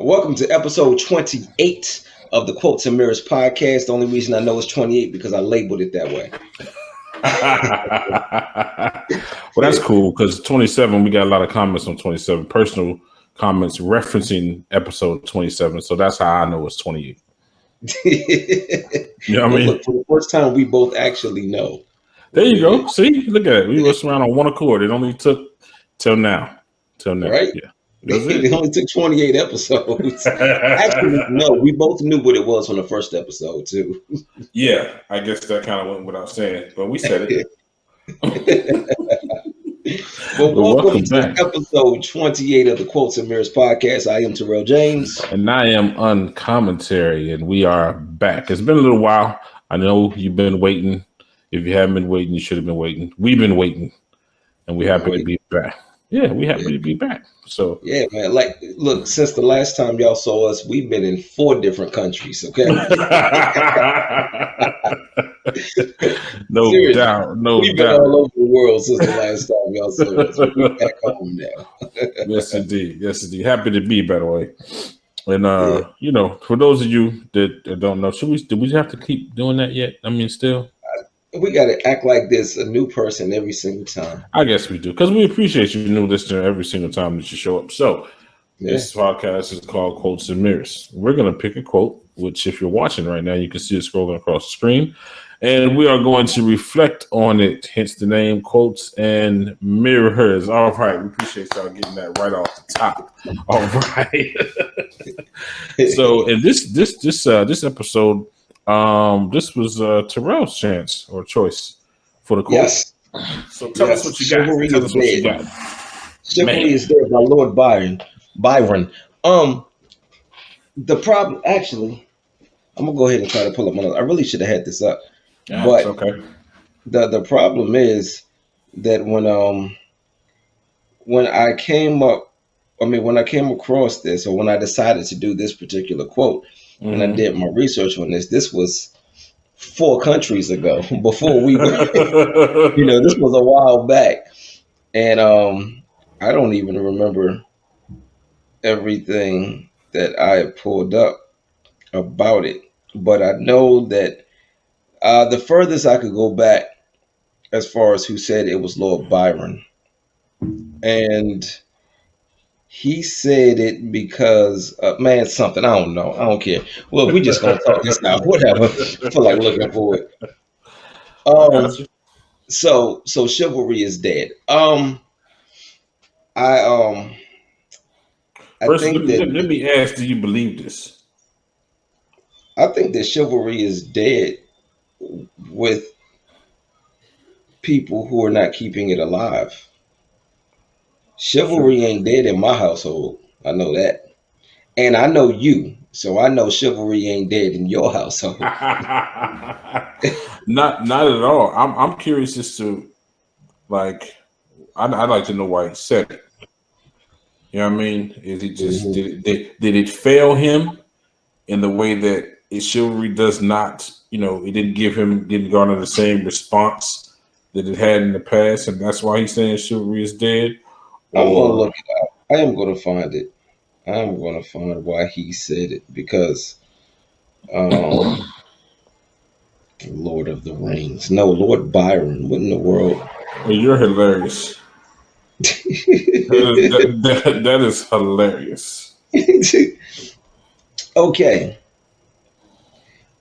Welcome to episode 28 of the Quotes and Mirrors podcast. The only reason I know it's 28 because I labeled it that way. Well, that's cool because 27, we got a lot of comments on 27, personal comments referencing episode 27. So that's how I know it's 28. You know what I mean? Look, for the first time, we both actually know. There you go. See, look at it. We were around on one accord. It only took till now. Right? Yeah. It. It only took 28 episodes. Actually, no, we both knew what it was on the first episode, too. Yeah, I guess that kind of went without saying, but we said it. Well, welcome to episode 28 of the Quotes and Mirrors podcast. I am Tyrell James. And I am Uncommonterry, and we are back. It's been a little while. I know you've been waiting. If you haven't been waiting, you should have been waiting. We've been waiting, and we're happy to be back. Yeah, we're happy to be back. So yeah, man. Like, look, since the last time y'all saw us, we've been in 4 different countries. Okay. No doubt. We've been all over the world since the last time y'all saw us. We're back home now. Yes, indeed. Happy to be, by the way. And you know, for those of you that don't know, do we have to keep doing that yet? I mean, still. We got to act like this a new person every single time. I guess we do, because we appreciate you, new listener, every single time that you show up. So this podcast is called Quotes and Mirrors. We're going to pick a quote, which if you're watching right now, you can see it scrolling across the screen. And we are going to reflect on it, hence the name Quotes and Mirrors. All right. We appreciate y'all getting that right off the top. All right. So in this episode, this was Tyrell's chance or choice for the quote. Yes. So tell us what you got. Chivalry is Dead by Lord Byron. The problem, actually, I'm gonna go ahead and try to pull up my notes. I really should have had this up, but okay. The problem is that when I came across this, or when I decided to do this particular quote. And I did my research on this. This was 4 countries ago before we were, this was a while back. And I don't even remember everything that I had pulled up about it. But I know that the furthest I could go back as far as who said it was Lord Byron. And he said it because, something. I don't know. I don't care. Well, we just going to talk this now. Whatever. I feel like looking for it. So chivalry is dead. Let me ask, do you believe this? I think that chivalry is dead with people who are not keeping it alive. Chivalry ain't dead in my household. I know that. And I know you. So I know chivalry ain't dead in your household. Not at all. I'm curious as to, like, I'd like to know why he said it. You know what I mean? Is he just did it fail him in the way that chivalry does not, it didn't garner the same response that it had in the past, and that's why he's saying chivalry is dead? I'm going to look it up. I am going to find it. I'm going to find why he said it, because Lord of the Rings. No, Lord Byron. What in the world? Well, you're hilarious. that is hilarious. Okay.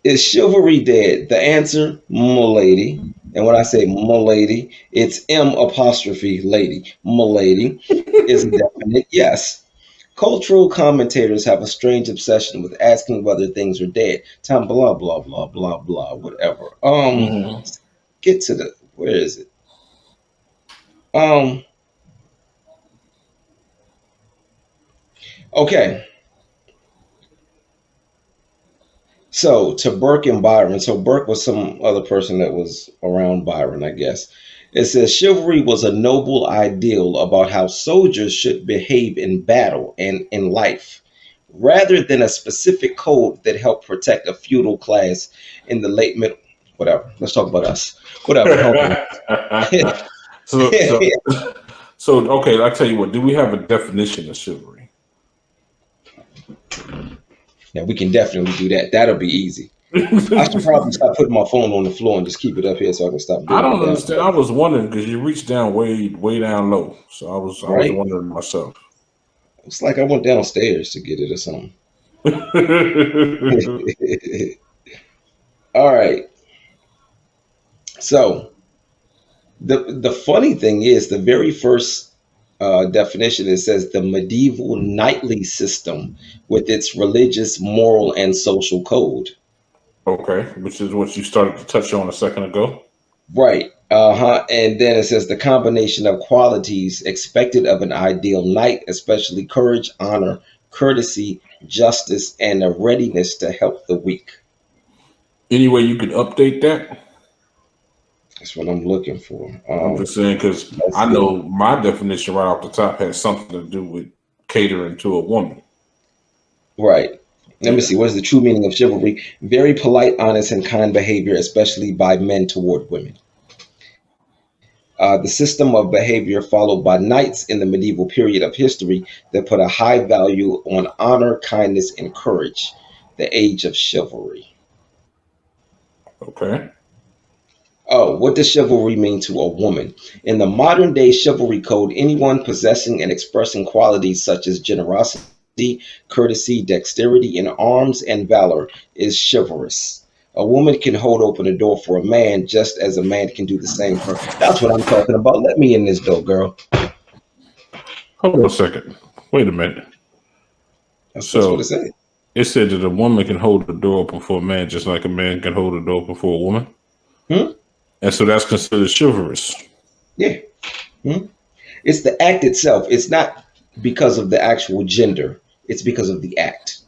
Is chivalry dead? The answer, m'lady. And when I say m'lady, it's M''lady. M'lady is a definite yes. Cultural commentators have a strange obsession with asking whether things are dead. Time, blah, blah, blah, blah, blah, whatever. Get to where is it? Okay. So to Burke and Byron. So Burke was some other person that was around Byron, I guess. It says chivalry was a noble ideal about how soldiers should behave in battle and in life, rather than a specific code that helped protect a feudal class in the late middle. Whatever. Let's talk about us. Whatever. So okay, I'll tell you what. Do we have a definition of chivalry? Yeah, we can definitely do that. That'll be easy. I should probably stop putting my phone on the floor and just keep it up here so I can stop I bending don't down. understand. I was wondering because you reached down way down low, so I was Right? wondering myself. It's like I went downstairs to get it or something. All right. So the funny thing is, the very first definition, it says the medieval knightly system with its religious, moral, and social code. Okay, which is what you started to touch on a second ago. Right. Uh-huh. And then it says the combination of qualities expected of an ideal knight, especially courage, honor, courtesy, justice, and a readiness to help the weak. Any way you could update that? That's what I'm looking for. I'm just saying because Let's I see. know my definition right off the top has something to do with catering to a woman. Right. Let me Yeah. see. What is the true meaning of chivalry? Very polite, honest, and kind behavior, especially by men toward women. The system of behavior followed by knights in the medieval period of history that put a high value on honor, kindness, and courage. The age of chivalry. Okay. Oh, what does chivalry mean to a woman? In the modern day chivalry code, anyone possessing and expressing qualities such as generosity, courtesy, dexterity in arms, and valor is chivalrous. A woman can hold open a door for a man just as a man can do the same for her. That's what I'm talking about. Let me in this door, girl. Hold on a second. Wait a minute. That's what it So says. it said that a woman can hold the door open for a man just like a man can hold the door open for a woman. Hmm? And so that's considered chivalrous. Yeah. Hmm? It's the act itself. It's not because of the actual gender. It's because of the act.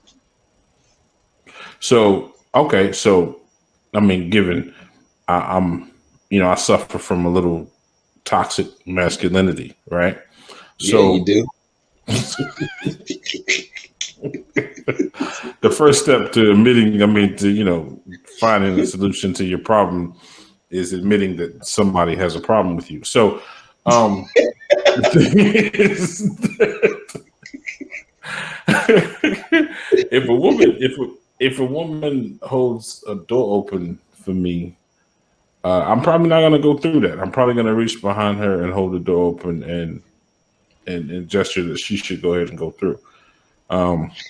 So, okay. So, I mean, given I'm, I suffer from a little toxic masculinity, right? Yeah, you So do. the first step to admitting, finding a solution to your problem is admitting that somebody has a problem with you. So, the thing is, if a woman holds a door open for me, I'm probably not going to go through that. I'm probably going to reach behind her and hold the door open and gesture that she should go ahead and go through.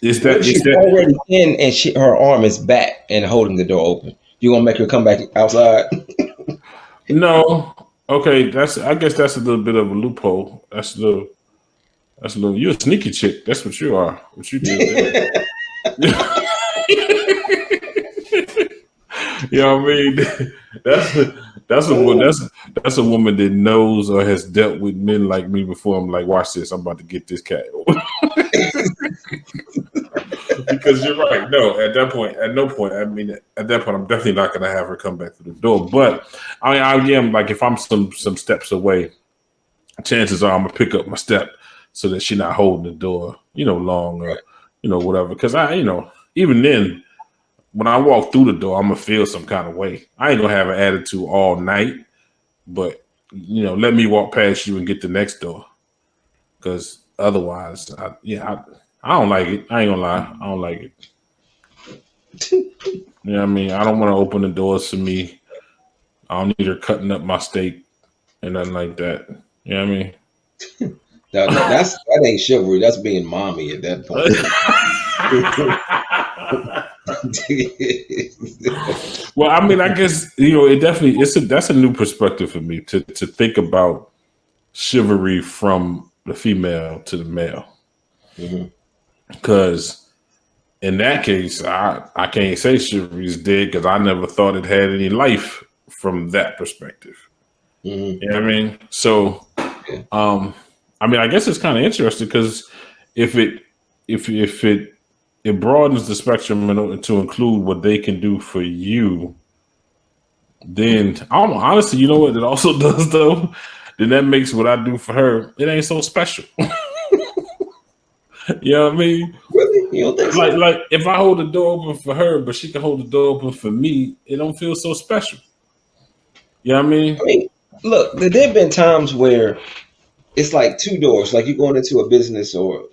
Is What that if is she's that already in and her arm is back and holding the door open? You gonna make her come back outside? no? Okay, that's I guess that's a little bit of a loophole. That's a little. You're a sneaky chick. That's what you are. What you did there. You know what I mean? That's that's a woman that knows or has dealt with men like me before. I'm like, watch this. I'm about to get this cat. Because you're right. No, at that point, at no point. I mean, at that point, I'm definitely not going to have her come back through the door. But I am like, if I'm some steps away, chances are I'm gonna pick up my step so that she's not holding the door, long or whatever. Because even then, when I walk through the door, I'm gonna feel some kind of way. I ain't gonna have an attitude all night, but let me walk past you and get the next door. Because otherwise, I don't like it. I ain't gonna lie, I don't like it. You know what I mean? I don't want to open the doors for me. I don't need her cutting up my steak and nothing like that. You know what I mean? That ain't chivalry. That's being mommy at that point. Well, I mean, I guess it definitely that's a new perspective for me to think about chivalry from the female to the male. Mhm. Because in that case, I can't say chivalry is dead because I never thought it had any life from that perspective. Mhm. You know what I mean? So, Yeah. I mean, I guess it's kind of interesting because if it broadens the spectrum to include what they can do for you, then honestly, you know what it also does though? Then that makes what I do for her, it ain't so special. You know what I mean? Really? You don't think so? Like if I hold the door open for her, but she can hold the door open for me, it don't feel so special. You know what I I mean? mean, look, there've been times where it's like two doors. Like you're going into a business or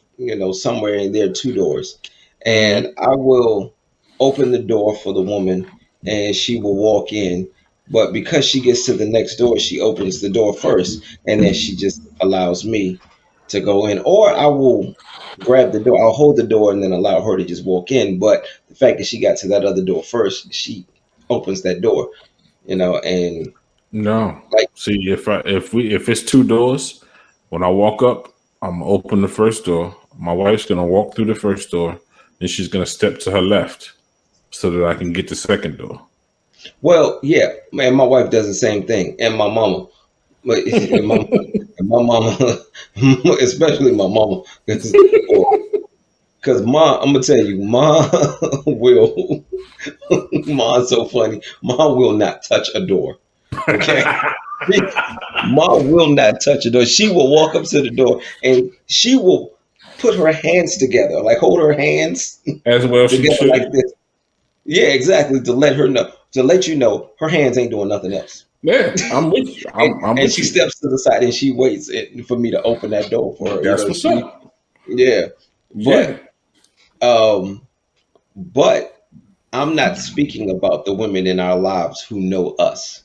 somewhere, and there are two doors. Mm-hmm. and I will open the door for the woman, and she will walk in. But because she gets to the next door, she opens the door first, and then she just allows me to go in. Or I will grab the door, I'll hold the door, and then allow her to just walk in. But the fact that she got to that other door first, she opens that door, and No. like, See, if it's two doors, when I walk up, I'm gonna open the first door. My wife's gonna walk through the first door, and she's gonna step to her left so that I can get the second door. well, yeah, man, my wife does the same thing, and my mama. But and my mama, especially my mama, because ma, I'm gonna tell you, ma will, ma's so funny. Ma will not touch a door. Okay, ma will not touch a door. She will walk up to the door and she will put her hands together, like hold her hands As well, she together like should. this. Yeah, exactly. To let her know, to let you know, her hands ain't doing nothing else. Yeah, I'm with you. I'm And with she you. steps to the side and she waits for me to open that door for her. That's what's She, up. yeah, Yeah. but um, but I'm not speaking about the women in our lives who know us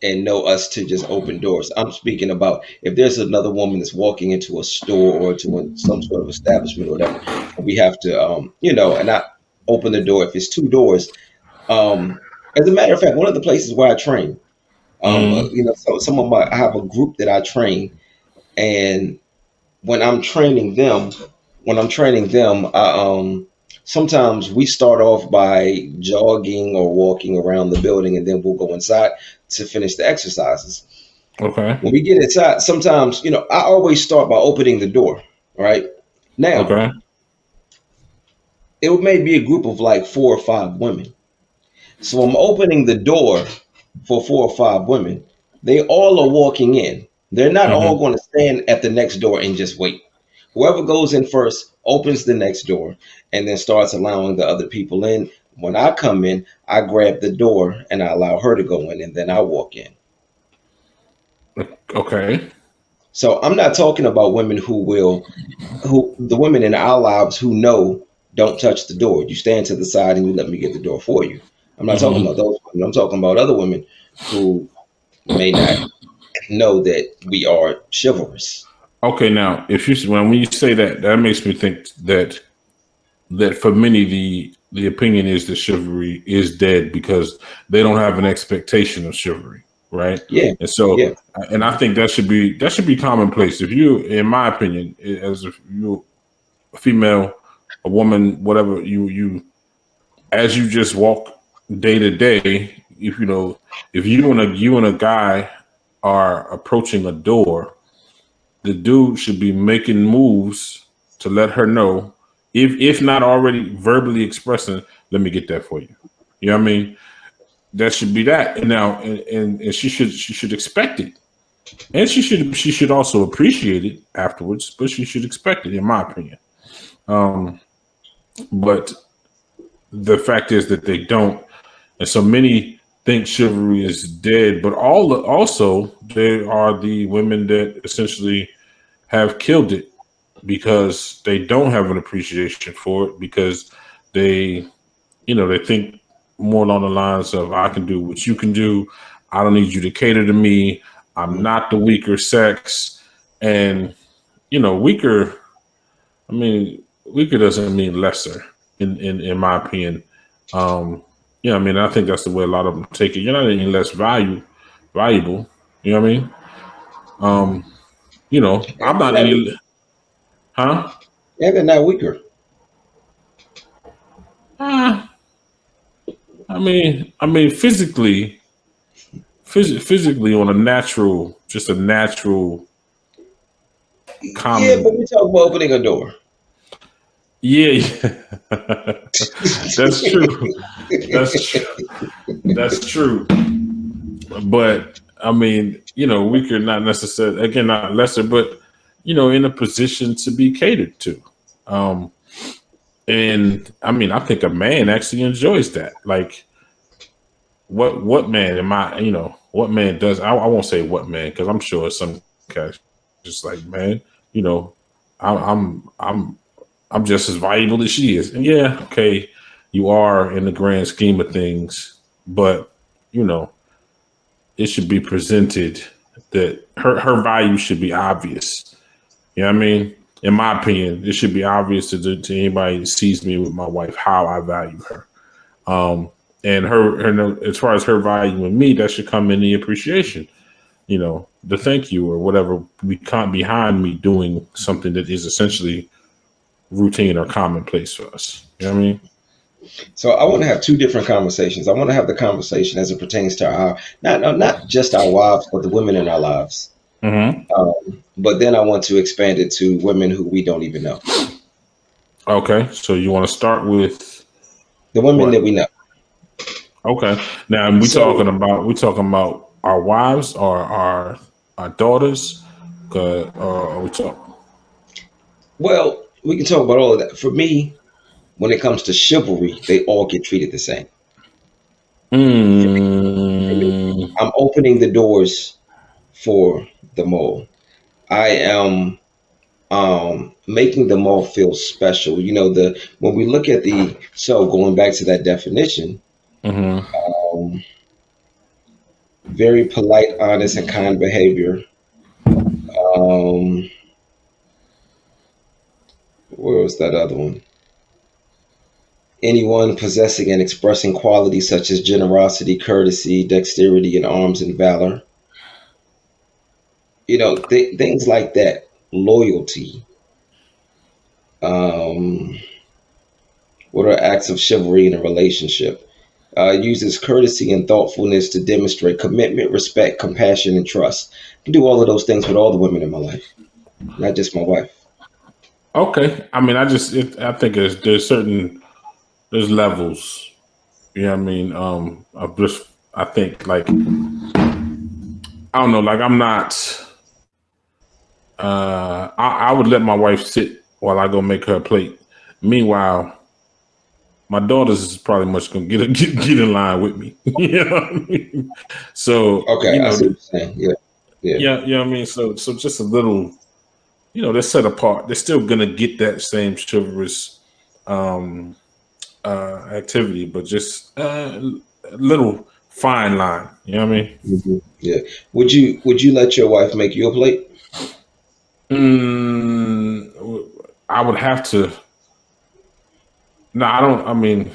and know us to just open doors. I'm speaking about if there's another woman that's walking into a store or to some sort of establishment or whatever, and we have to, and not open the door if it's two doors. As a matter of fact, one of the places where I train, Mm-hmm. so I have a group that I train, and when I'm training them, sometimes we start off by jogging or walking around the building, and then we'll go inside to finish the exercises. Okay. When we get inside, sometimes, I always start by opening the door. Right now, Okay. it may be a group of like 4 or 5 women. So I'm opening the door for 4 or 5 women. They all are walking in. They're not all Mm-hmm. going to stand at the next door and just wait. Whoever goes in first opens the next door and then starts allowing the other people in. When I come in, I grab the door and I allow her to go in and then I walk in. Okay. So I'm not talking about women who the women in our lives who know don't touch the door. You stand to the side and you let me get the door for you. I'm not talking about Mm-hmm. those women. I'm talking about other women who may not know that we are chivalrous. Okay. Now, if you when you say that, that makes me think that for many the opinion is that chivalry is dead because they don't have an expectation of chivalry, right? Yeah, And so, yeah, and I think that should be commonplace. If you, in my opinion, as if you a female, a woman, whatever as you just walk day to day, if if you and a guy are approaching a door, the dude should be making moves to let her know, if not already verbally expressing, let me get that for you. You know what I mean? That should be that. And now and she should expect it. And she should also appreciate it afterwards, but she should expect it, in my opinion. Um, but the fact is that they don't. And so many think chivalry is dead, but also there are the women that essentially have killed it because they don't have an appreciation for it because they they think more along the lines of I can do what you can do. I don't need you to cater to me. I'm mhm, not the weaker sex. And weaker, I mean, weaker doesn't mean lesser in my opinion. I mean, I think that's the way a lot of them take it. You're not any less valuable. You know what I mean? Um, I'm and not they're not any, weaker. huh? And they're not weaker. Uh, I mean, physically on a natural, just a natural, Yeah, but common. we talk about opening a door. Yeah, yeah. That's true. That's true. That's true. But I mean, weaker, not necessarily, again, not lesser, but in a position to be catered to. Um, and I mean, I think a man actually enjoys that. Like, what man am I? What man does? I won't say what man because I'm sure some guys just like man. You know, I'm I'm just as valuable as she is. And yeah, okay, you are in the grand scheme of things, but you know, it should be presented that her value should be obvious. You know what I mean? In my opinion, it should be obvious to anybody that sees me with my wife how I value her. And her, as far as her value in me, that should come in the appreciation. You know, the thank you or whatever behind me doing something that is essentially routine or commonplace for us. You know what I mean? So I want to have two different conversations. I want to have the conversation as it pertains to our not just our wives, but the women in our lives. Mm-hmm. But then I want to expand it to women who we don't even know, Okay, so you want to start with the women what? that we know. Okay, now So, we talking about our wives or our daughters, or are we talk? well, we can talk about all of that. For me, when it comes to chivalry, they all get treated the same. For me, Mm, I'm opening the doors for them all. I am making them all feel special. You know, the when we look at the so going back to that definition, mm-hmm. um, very polite, honest, and kind behavior. Um, where was that other one? Anyone possessing and expressing qualities such as generosity, courtesy, dexterity, and arms and valor. You know, things like that. Loyalty. Um, what are acts of chivalry in a relationship? Uses courtesy and thoughtfulness to demonstrate commitment, respect, compassion, and trust. I can do all of those things with all the women in my life, not just my wife. Okay, I mean, I think there's levels. You know what I mean? I think like I don't know, like I'm not. I would let my wife sit while I go make her a plate. Meanwhile, my daughters is probably much gonna get in line with me. You know what I mean? So Okay, I see what you're saying. Yeah, yeah. yeah, you know what I mean. So just a little, they're set apart. They're still gonna get that same chivalrous um, activity, but just a little fine line. You know what I Yeah. Would you let your wife make you a plate? mean? I would have to. No, I don't. I mean,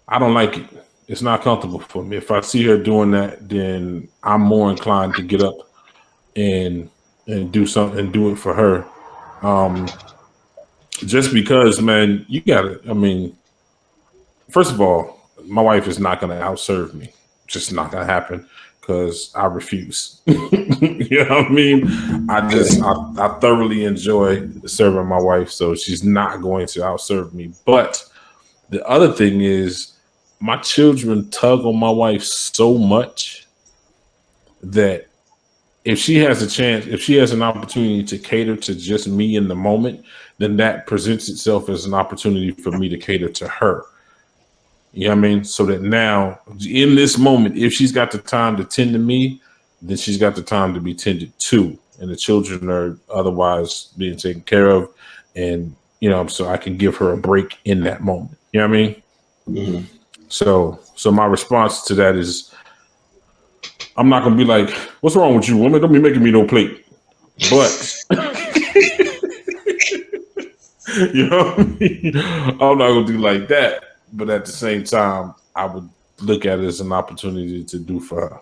I don't like it. It's not comfortable for me. If I see her doing that, then I'm more inclined to get up and do something and do it for her. Um, just because, man, you gotta. I mean, first of all, my wife is not gonna outserve me. Just not gonna happen because I refuse. You know what I mean? Okay. I thoroughly enjoy serving my wife, so she's not going to outserve me. But the other thing is, my children tug on my wife so much that if she has a chance, if she has an opportunity to cater to just me in the moment, then that presents itself as an opportunity for me to cater to her. You know what I mean? So that now, in this moment, if she's got the time to tend to me, then she's got the time to be tended to. And the children are otherwise being taken care of. And, so I can give her a break in that moment. You know what I mean? Hmm. So my response to that is, I'm not gonna be like, "What's wrong with you, woman? Don't be making me no plate." But you know what I mean? I'm not gonna do like that. But at the same time, I would look at it as an opportunity to do for her.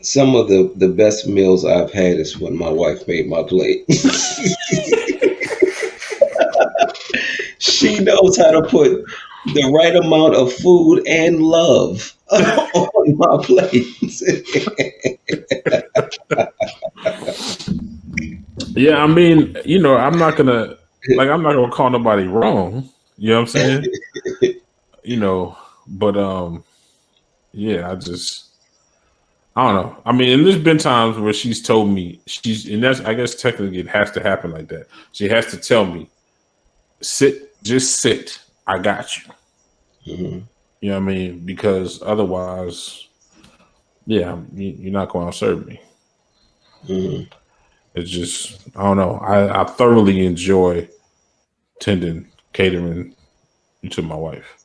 Some of the best meals I've had is when my wife made my plate. She knows how to put the right amount of food and love on my plate. Yeah, I mean, I'm not gonna call nobody wrong. You know what I'm saying? You know, but yeah, I don't know. I mean, and there's been times where she's told me and that's, I guess technically it has to happen like that. She has to tell me, just sit. I got you. Mhm, You know what I mean? Because otherwise, yeah, you're not going to serve me. mhm. It's just I don't know. I thoroughly enjoy catering to my wife.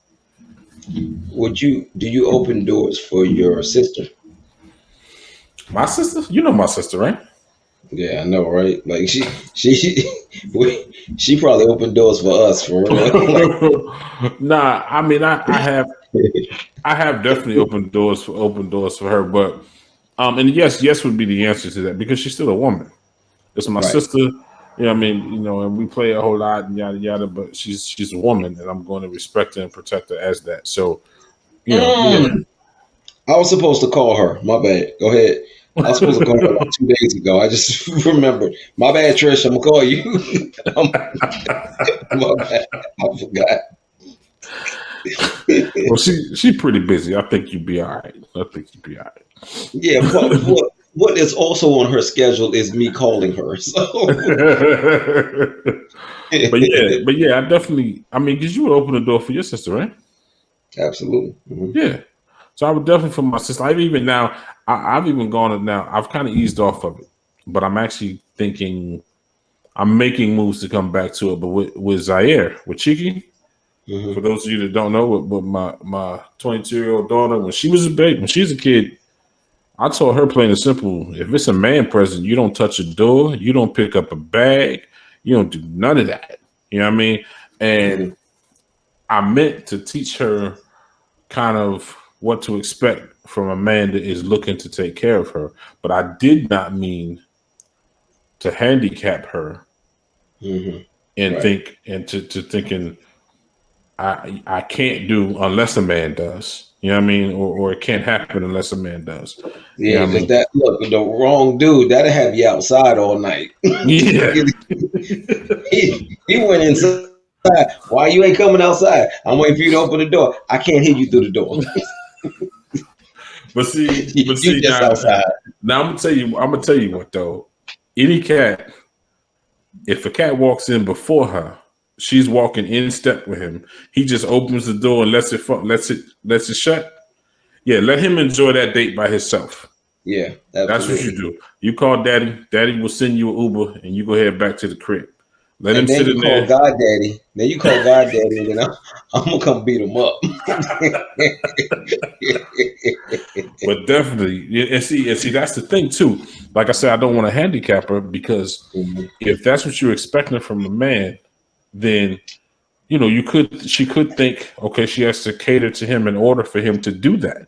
Do you open doors for your sister? My sister, you know my sister, right? Yeah, I know, right? Like she probably opened doors for us for real. Like, Nah, I mean I have definitely open doors for her, but and yes would be the answer to that because she's still a woman. It's my right. sister. I mean, and we play a whole lot and yada yada, but she's a woman, and I'm going to respect her and protect her as that. So, yeah. Mm, I was supposed to call her. My bad. Go ahead. I was supposed to call her like 2 days ago. I just remembered. My bad, Trish. I'm gonna call you. My bad. I forgot. Well, she pretty busy. I think you'd be all right. I think you'd be all Yeah, but what is also on her schedule is me calling her. So right. But yeah, I definitely. I mean, because you would open the door for your sister, right? absolutely. Hmm. Yeah. So I would definitely for my sister. I've even now. I've even gone now. I've kind of eased off of it, but I'm actually thinking. I'm making moves to come back to it, but with Zaire, with Chiki. For Hmm. those of you that don't know, but my 22-year-old daughter, when she was a baby, when she was a kid, I told her plain and simple: if it's a man present, you don't touch a door, you don't pick up a bag, you don't do none of that. You know what I mean? Hmm. And I meant to teach her kind of what to expect from a man that is looking to take care of her, but I did not mean to handicap her Hmm. and Right. think and to thinking I can't do unless a man does. You know what I mean? Or it can't happen unless a man does. You know Yeah, what I because mean? that look the wrong dude that'll have you outside all night. Yeah. He went inside. Why you ain't coming outside? I'm waiting for you to open the door. I can't hear you through the door. but You see just now, outside. now I'm gonna tell you what though. Any cat, if a cat walks in before her, she's walking in step with him. He just opens the door and lets it shut. Yeah, let him enjoy that date by himself. Yeah, That's what you absolutely. do. You call daddy. Daddy will send you an Uber, and you go head back to the crib. Let him And then sit you in call there. God Daddy. Then you call God Daddy, and then I'm gonna come beat him up. But definitely, yeah, and see, that's the thing too. Like I said, I don't want to handicap her because Mhm. if that's what you're expecting from a man, then she could think, okay, she has to cater to him in order for him to do that.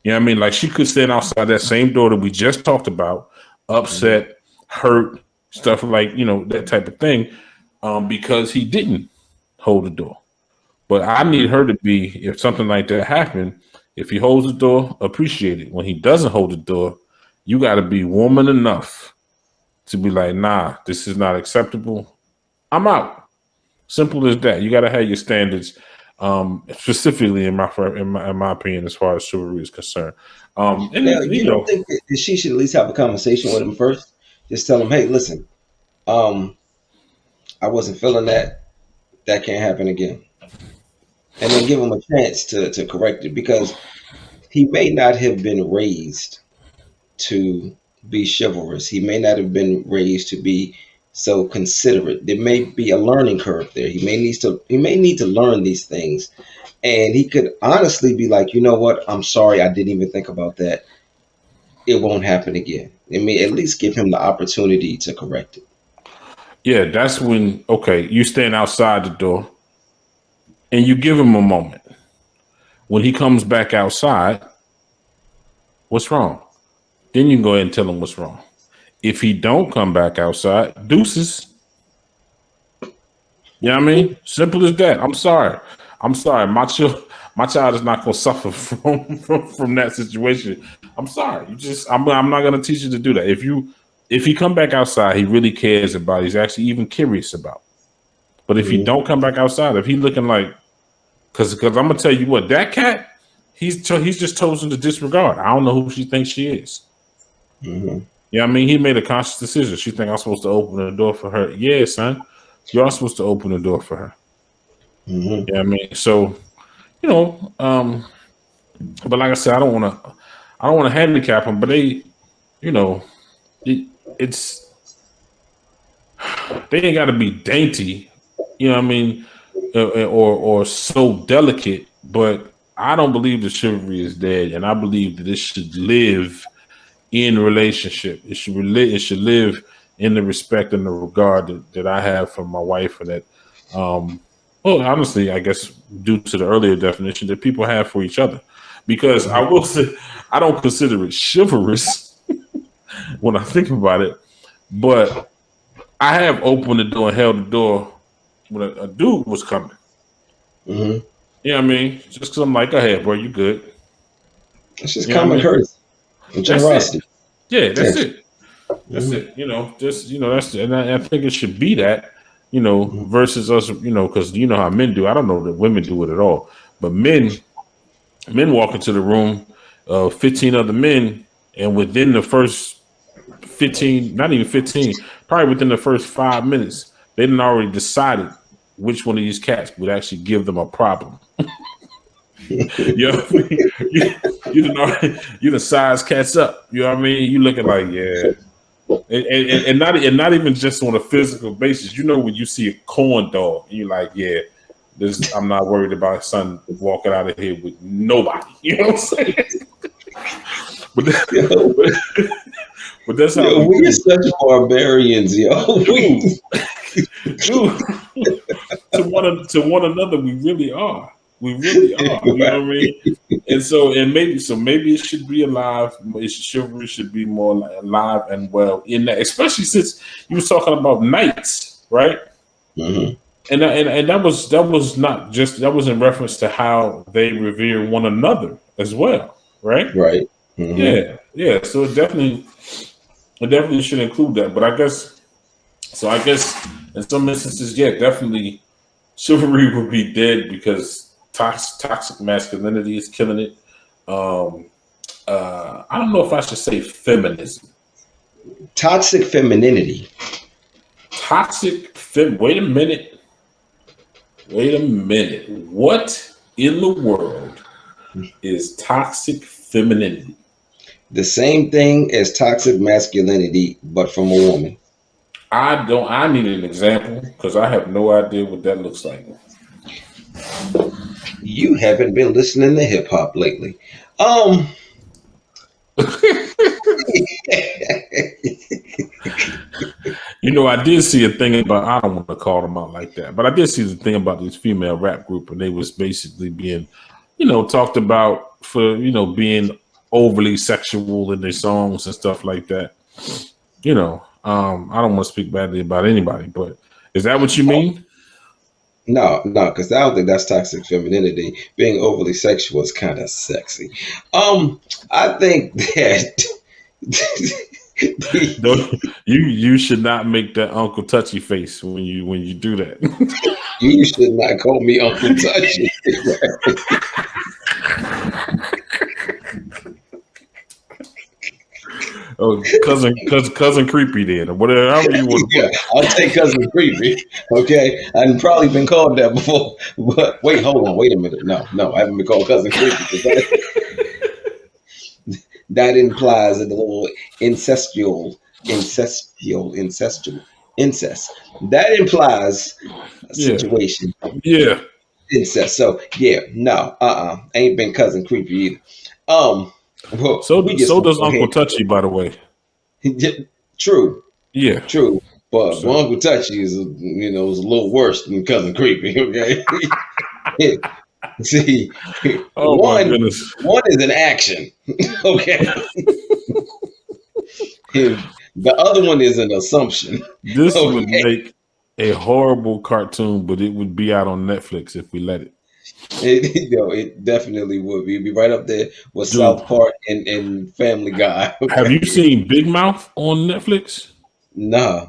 You know what I mean? Like she could stand outside that same door that we just talked about, Mhm. upset, hurt, stuff like that type of thing, because he didn't hold the door. But I need her to be, if something like that happened, if he holds the door, appreciate it. When he doesn't hold the door, you got to be woman enough to be like, nah, this is not acceptable. I'm out. Simple as that. You got to have your standards, specifically in my opinion, as far as chivalry is concerned. And Now, then, you don't think that she should at least have a conversation with him first? Just tell him, hey, listen, um, I wasn't feeling that. That can't happen again. And then give him a chance to correct it because he may not have been raised to be chivalrous. He may not have been raised to be so considerate. There may be a learning curve there. He may need to learn these things. And he could honestly be like, you know what? I'm sorry, I didn't even think about that. It won't happen again. I mean, at least give him the opportunity to correct it. yeah, that's when okay, you stand outside the door and you give him a moment. When he comes back outside, what's wrong? Then you can go ahead and tell him what's wrong. If he don't come back outside, deuces. You know what I mean? Simple as that. I'm sorry. I'm sorry. My child is not gonna suffer from that situation. I'm sorry. I'm not gonna teach you to do that. If he come back outside, he really cares about it. He's actually even curious about. But if he Hmm. don't come back outside, if he looking like because I'm gonna tell you what, that cat, he's just chosen to disregard. I don't know who she thinks she is. Hmm. Yeah, I mean, he made a conscious decision. She think I'm supposed to open the door for her. Yeah, son, you're supposed to open the door for her. Hmm. Yeah, I mean, so you know, but like I said, I don't want to handicap them. But they, you know, it, it's they ain't got to be dainty, you know what I mean, or so delicate. But I don't believe that chivalry is dead, and I believe that it should live in relationship. It should live in the respect and the regard that I have for my wife, and that, well, honestly, I guess due to the earlier definition that people have for each other. Because I will say, I don't consider it chivalrous when I think about it, but I have opened the door and held the door when a dude was coming. Mm-hmm. You know what I mean? Just because I'm like, go ahead, bro, you good. It's just You know what I common mean? courtesy and That's it. generosity. Yeah, that's Yes. it. That's it. You know, just, you know, and I think it should be that, you know, Mm-hmm. versus us, you know, because you know how men do. I don't know that women do it at all, but men walk into the room, 15 other men, and within the first 15, not even 15, probably within the first 5 minutes, they done already decided which one of these cats would actually give them a problem. You know what I mean? You done size cats up. You know what I mean? You looking like, yeah. And not even just on a physical basis. You know, when you see a corn dog, you're like, yeah, this, I'm not worried about son walking out of here with nobody. You know what I'm saying? but, but that's how Yo, we we are do. such barbarians, yo. Dude, to one another, we really are. We really are. You know what I mean? And so, maybe it should be alive. Chivalry should be more alive and well in that, especially since you was talking about knights, right? Mm-hmm. And that was not just, that was in reference to how they revere one another as well, right? Right. Mm-hmm. Yeah. So it definitely should include that. But I guess in some instances, yeah, definitely chivalry would be dead because toxic masculinity is killing it. I don't know if I should say feminism. Toxic femininity. Wait a minute. What in the world is toxic femininity? The same thing as toxic masculinity, but from a woman. I need an example because I have no idea what that looks like. You haven't been listening to hip hop lately. You know, I did see a thing about, I don't want to call them out like that, but I did see the thing about this female rap group, and they was basically being, you know, talked about for, you know, being overly sexual in their songs and stuff like that. You know, I don't want to speak badly about anybody, but is that what you mean? No, because I don't think that's toxic femininity. Being overly sexual is kind of sexy. I think that Don't, you should not make that Uncle Touchy face when you do that. you should not call me Uncle Touchy. Oh, cousin creepy then, or whatever you want to Yeah, I'll take cousin creepy. Okay, I've probably been called that before. But wait, hold on, wait a minute. No, I haven't been called cousin creepy because that implies a little incest. That implies a Yeah, situation yeah. incest. So yeah, no, ain't been cousin creepy either. Well, So we just so gonna does go Uncle ahead. Touchy, by the way. True, Yeah. true. But So, Uncle Touchy is, is a little worse than cousin creepy. Okay. See, oh my one goodness, one is an action. Okay. And the other one is an assumption. this would Okay. make a horrible cartoon, but it would be out on Netflix if we let it. It definitely would be. It'd be right up there with Dude, South Park and Family Guy. have Okay. you seen Big Mouth on Netflix? Nah.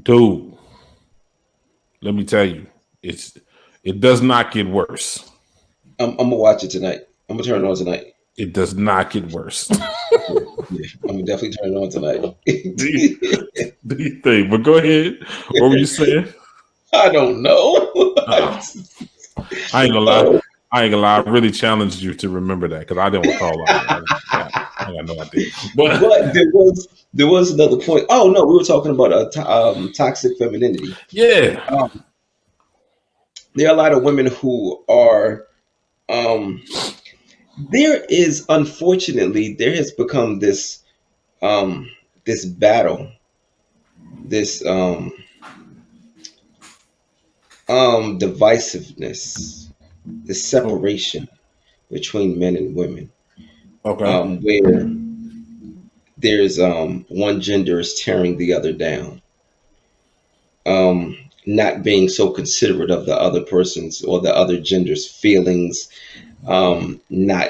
Dude, let me tell you, it does not get worse. I'm gonna watch it tonight. I'm gonna turn it on tonight. It does not get worse. Yeah, I'm gonna definitely turn it on tonight. do, you, do you think? But go ahead. What were you saying? I don't know. I ain't gonna lie. Oh, I ain't gonna lie. I really challenged you to remember that because I didn't recall all that. I I got no idea. But But there was another point. Oh no, we were talking about toxic femininity. yeah. Um, there are a lot of women who are. Um, there is, unfortunately, there has become this battle, this divisiveness, this Oh, separation between men and women, okay. where there's one gender is tearing the other down, not being so considerate of the other person's or the other gender's feelings, not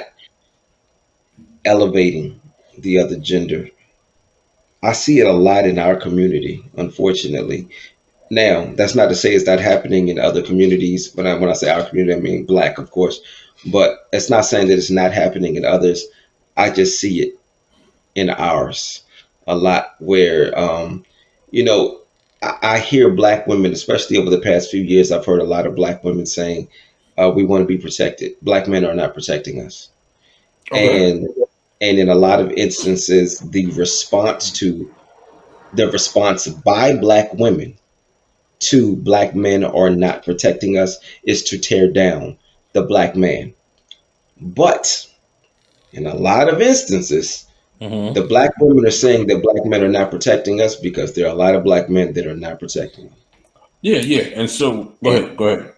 elevating the other gender. I see it a lot in our community, unfortunately. Now, that's not to say it's not happening in other communities. When I say our community, I mean black, of course. But it's not saying that it's not happening in others. I just see it in ours a lot where, you know, I hear black women, especially over the past few years, I've heard a lot of black women saying, we want to be protected. Black men are not protecting us. Okay. And in a lot of instances, the response by black women to black men are not protecting us is to tear down the black man. But in a lot of instances, the Hmm. black women are saying that black men are not protecting us because there are a lot of black men that are not protecting them. Yeah, yeah. And so go And ahead. Go ahead.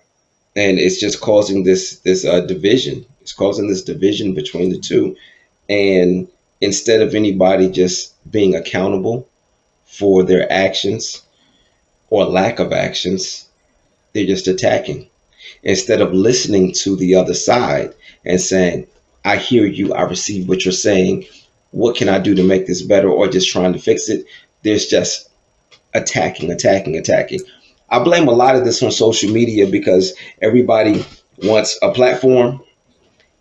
it's just causing this division. It's causing this division between the two. And instead of anybody just being accountable for their actions or lack of actions, they're just attacking. Instead of listening to the other side and saying, I hear you, I receive what you're saying. What can I do to make this better? Or just trying to fix it. There's just attacking, attacking, attacking. I blame a lot of this on social media because everybody wants a platform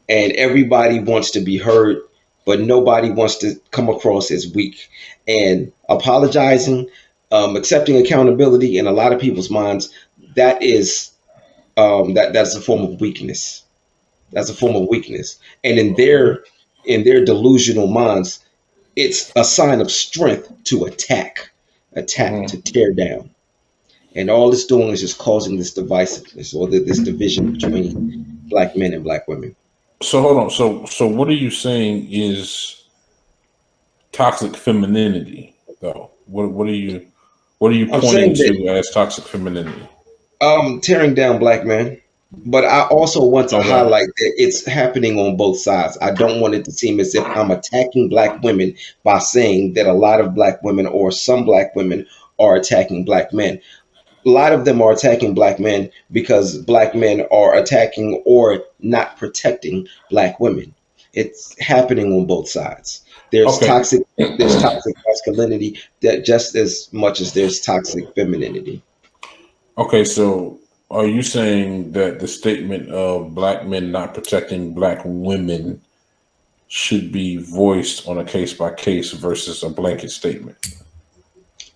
and everybody wants to be heard, but nobody wants to come across as weak. And apologizing, accepting accountability in a lot of people's minds, that is that's a form of weakness. That's a form of weakness. And in their delusional minds, it's a sign of strength to attack, to Hmm. tear down. And all it's doing is just causing this divisiveness or this division between black men and black women. So hold on. So what are you saying is toxic femininity though? What are you I'm pointing saying that to as toxic femininity? tearing down black men, but I also want to Okay. highlight that it's happening on both sides. I don't want it to seem as if I'm attacking black women by saying that a lot of black women or some black women are attacking black men. A lot of them are attacking black men because black men are attacking or not protecting black women. It's happening on both sides. There's Okay. toxic there's toxic masculinity that just as much as there's toxic femininity. Okay, so are you saying that the statement of black men not protecting black women should be voiced on a case by case versus a blanket statement?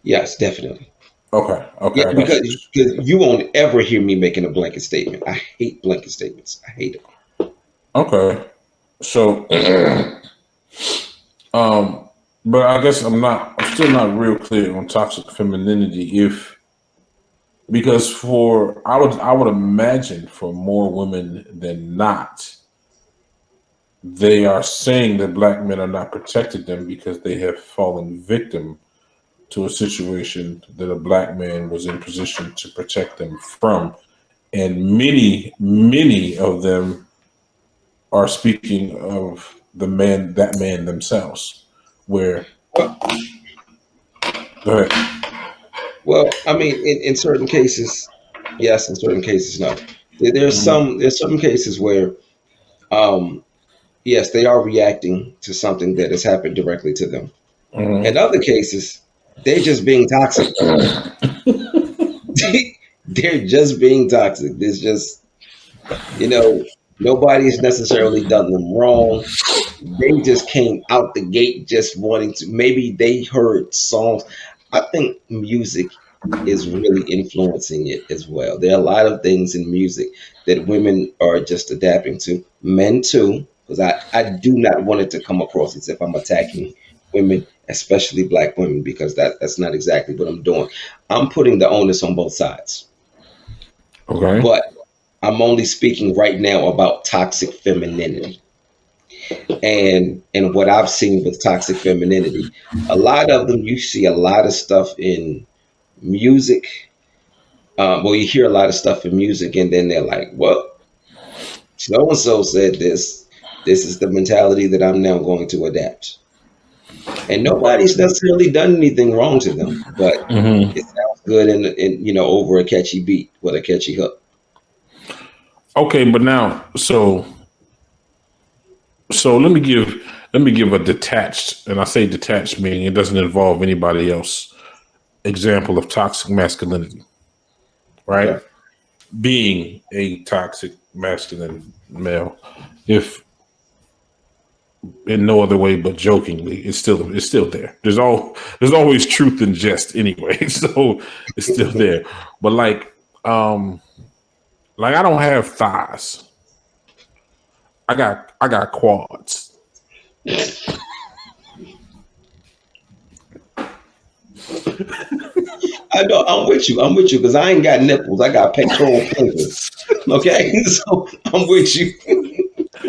Yes, definitely. Okay, okay, Yeah, I got you. because you won't ever hear me making a blanket statement. I hate blanket statements. I hate them. Okay, so, um, but I guess I'm still not real clear on toxic femininity. If because for I would imagine for more women than not, they are saying that black men are not protecting them because they have fallen victim to a situation that a black man was in position to protect them from. And many of them are speaking of that man themselves. Where, Well, go ahead. I mean, in certain cases, yes. In certain cases, no. Hmm. There's some cases where um, yes, they are reacting to something that has happened directly to them. In Hmm. other cases, they're just being toxic. They're just being toxic. There's just, you know, nobody's necessarily done them wrong. They just came out the gate just wanting to. Maybe they heard songs. I think music is really influencing it as well. There are a lot of things in music that women are just adapting to, men too. because I do not want it to come across as if I'm attacking women, especially black women, because that's not exactly what I'm doing. I'm putting the onus on both sides. Okay. But I'm only speaking right now about toxic femininity and what I've seen with toxic femininity. A lot of them, you see a lot of stuff in music. Well, you hear a lot of stuff in music, and then they're like, "Well, so and so said this. This is the mentality that I'm now going to adapt." And nobody's necessarily done anything wrong to them, but Hmm. it sounds good in over a catchy beat with a catchy hook. Okay, but now, so let me give a detached, and I say detached meaning it doesn't involve anybody else. Example of toxic masculinity, right? Okay. Being a toxic masculine male, if in no other way but jokingly, it's still there. There's always truth in jest anyway, so it's still there. But um like I don't have thighs. I got quads. I know I'm with you. I'm with you because I ain't got nipples. I got pectoral fingers. Okay, so I'm with you.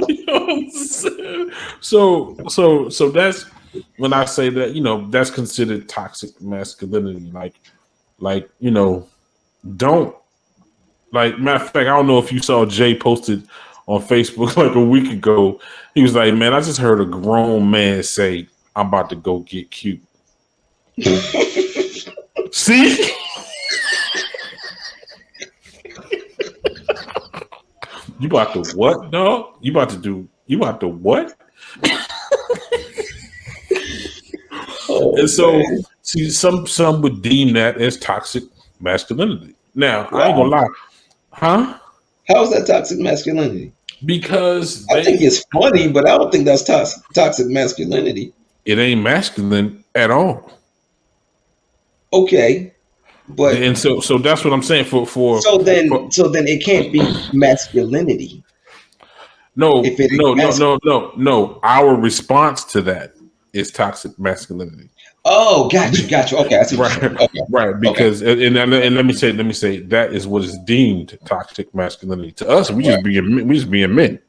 You know what I'm saying? So that's when I say that, that's considered toxic masculinity. Like, don't like matter of fact, I don't know if you saw Jay posted on Facebook like a week ago. He was like, "Man, I just heard a grown man say, I'm about to go get cute." See? You about to what, dog? You about to what? Oh And so, man, see, some would deem that as toxic masculinity. Now, I ain't gonna wow. lie, huh? How is that toxic masculinity? Because I think it's funny, but I don't think that's toxic masculinity. it ain't masculine at all. Okay, but And so that's what I'm saying. For so then it can't be masculinity if no, it ain't no, no, masculine. no, no, no. Our response to that is toxic masculinity. Oh, got you. Okay, I see what you're Right, saying. Okay, right. okay, Because and let me say that is what is deemed toxic masculinity to us. right. We just being men.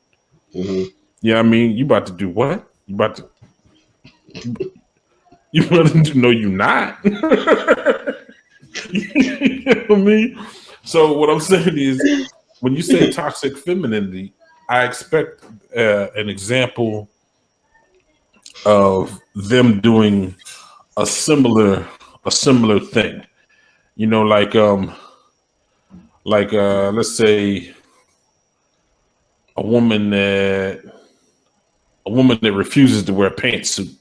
Hmm. You know what I mean? You about to do what? You about to do? No, you not. You know what I mean? So what I'm saying is, when you say toxic femininity, I expect an example of them doing a similar a similar thing. You know, let's say a woman that refuses to wear a pantsuit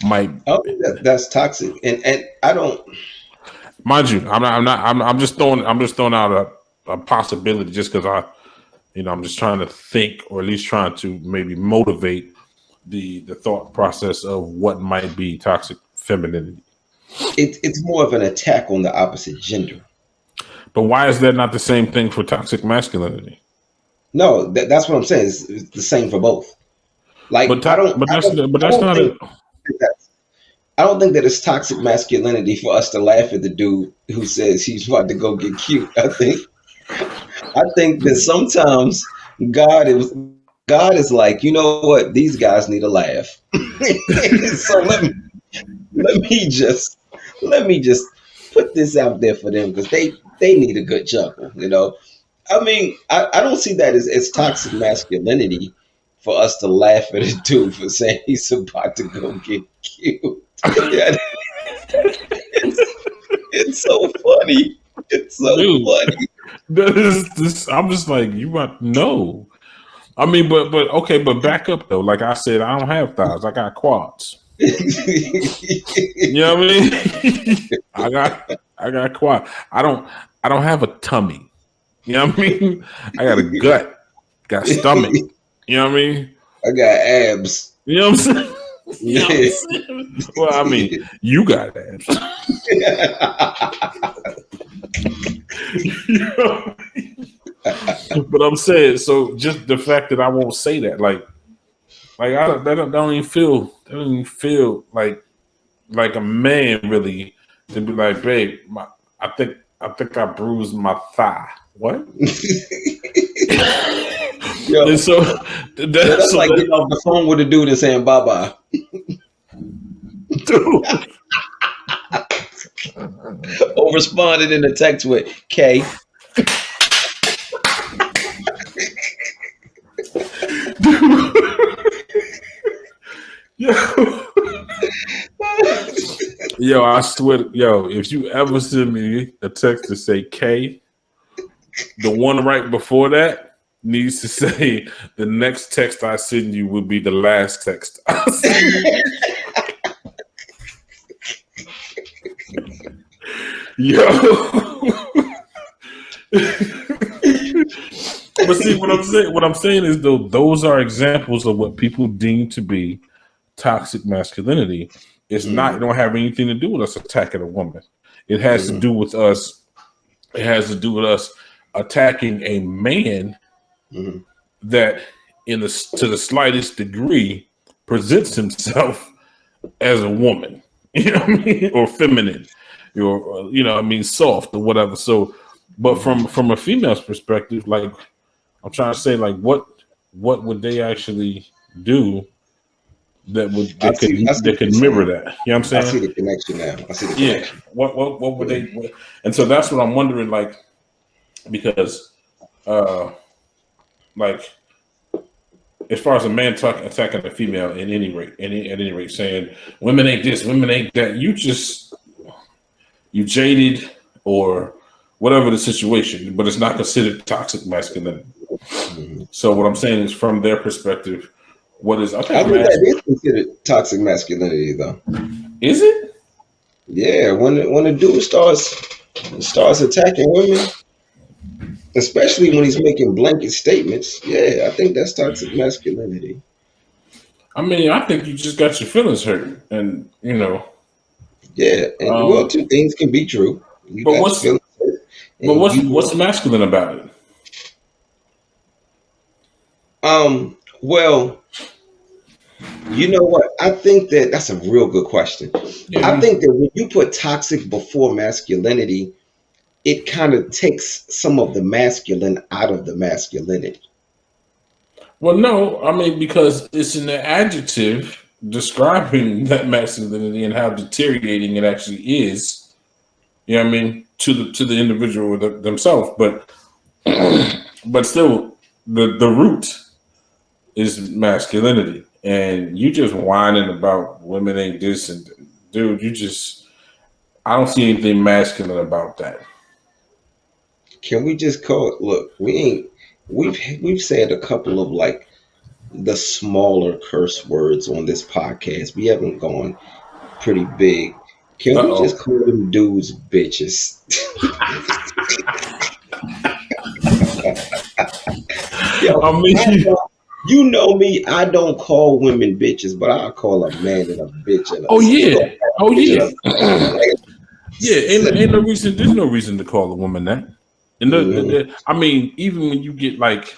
might, Oh, that's toxic, and I don't. mind you, I'm just throwing out a possibility just because I'm just trying to think, or at least trying to maybe motivate the thought process of what might be toxic femininity. It's more of an attack on the opposite gender. But why is that not the same thing for toxic masculinity? No, that's what I'm saying. It's the same for both. Like But but I that's don't not think a. that I don't think that it's toxic masculinity for us to laugh at the dude who says he's about to go get cute. I think that sometimes God is God is like, you know what, these guys need a laugh. So let me just let me just put this out there for them because they need a good chuckle. I mean, I don't see that as toxic masculinity for us to laugh at a dude for saying he's about to go get cute. Yeah, it's so funny. It's so Dude, funny. that is this. I'm just like, you want no. I mean, but okay, but back up though. Like I said, I don't have thighs. I got quads. You know what I mean? I got quad. I don't have a tummy. You know what I mean? I got a gut, got stomach. You know what I mean? I got abs. You know what I'm saying? You know what I'm saying? Well, I mean, you got abs. You know? But I'm saying, so just the fact that I won't say that, that don't even feel like a man really to be like, babe, I think I bruised my thigh. What? Yo, And so that's like getting off the phone with a dude and saying bye bye. dude. Or responded in a text with K. Yo. Yo, I swear, if you ever send me a text to say K, the one right before that needs to say the next text I send you will be the last text I send you. Yo. But see what I'm saying is though those are examples of what people deem to be toxic masculinity. It's not, it don't have anything to do with us attacking a woman. It has to do with us. It has to do with us attacking a man that, to the slightest degree, presents himself as a woman. You know what I mean, or feminine, or soft or whatever. So, but from a female's perspective, like I'm trying to say, like what would they actually do that could mirror that? You know what I'm saying? I see the connection now. I see the connection. What would they? And so that's what I'm wondering, like, because, like, as far as a man attacking a female at any rate, saying women ain't this, women ain't that, you jaded or whatever the situation, but it's not considered toxic masculinity. So what I'm saying is, from their perspective, I think that is considered toxic masculinity, though. Is it? Yeah, when a dude starts attacking women, especially when he's making blanket statements, I think that's toxic masculinity. I mean, I think you just got your feelings hurt, and Yeah, and two things can be true. What's masculine about it? Well, you know what? I think that's a real good question. Yeah. I think that when you put toxic before masculinity, it kind of takes some of the masculine out of the masculinity. Well, no, I mean, because it's an adjective describing that masculinity and how deteriorating it actually is. You know what I mean? To the individual themselves, but still, the root is masculinity, and you just whining about women ain't this, and dude, I don't see anything masculine about that. Can we just call it? Look, we've said a couple of like the smaller curse words on this podcast. We haven't gone pretty big. Can we just call them dudes bitches? Yo, I mean, you know me, I don't call women bitches, but I call a man and a bitch. And ain't no reason. There's no reason to call a woman that. And I mean, even when you get like,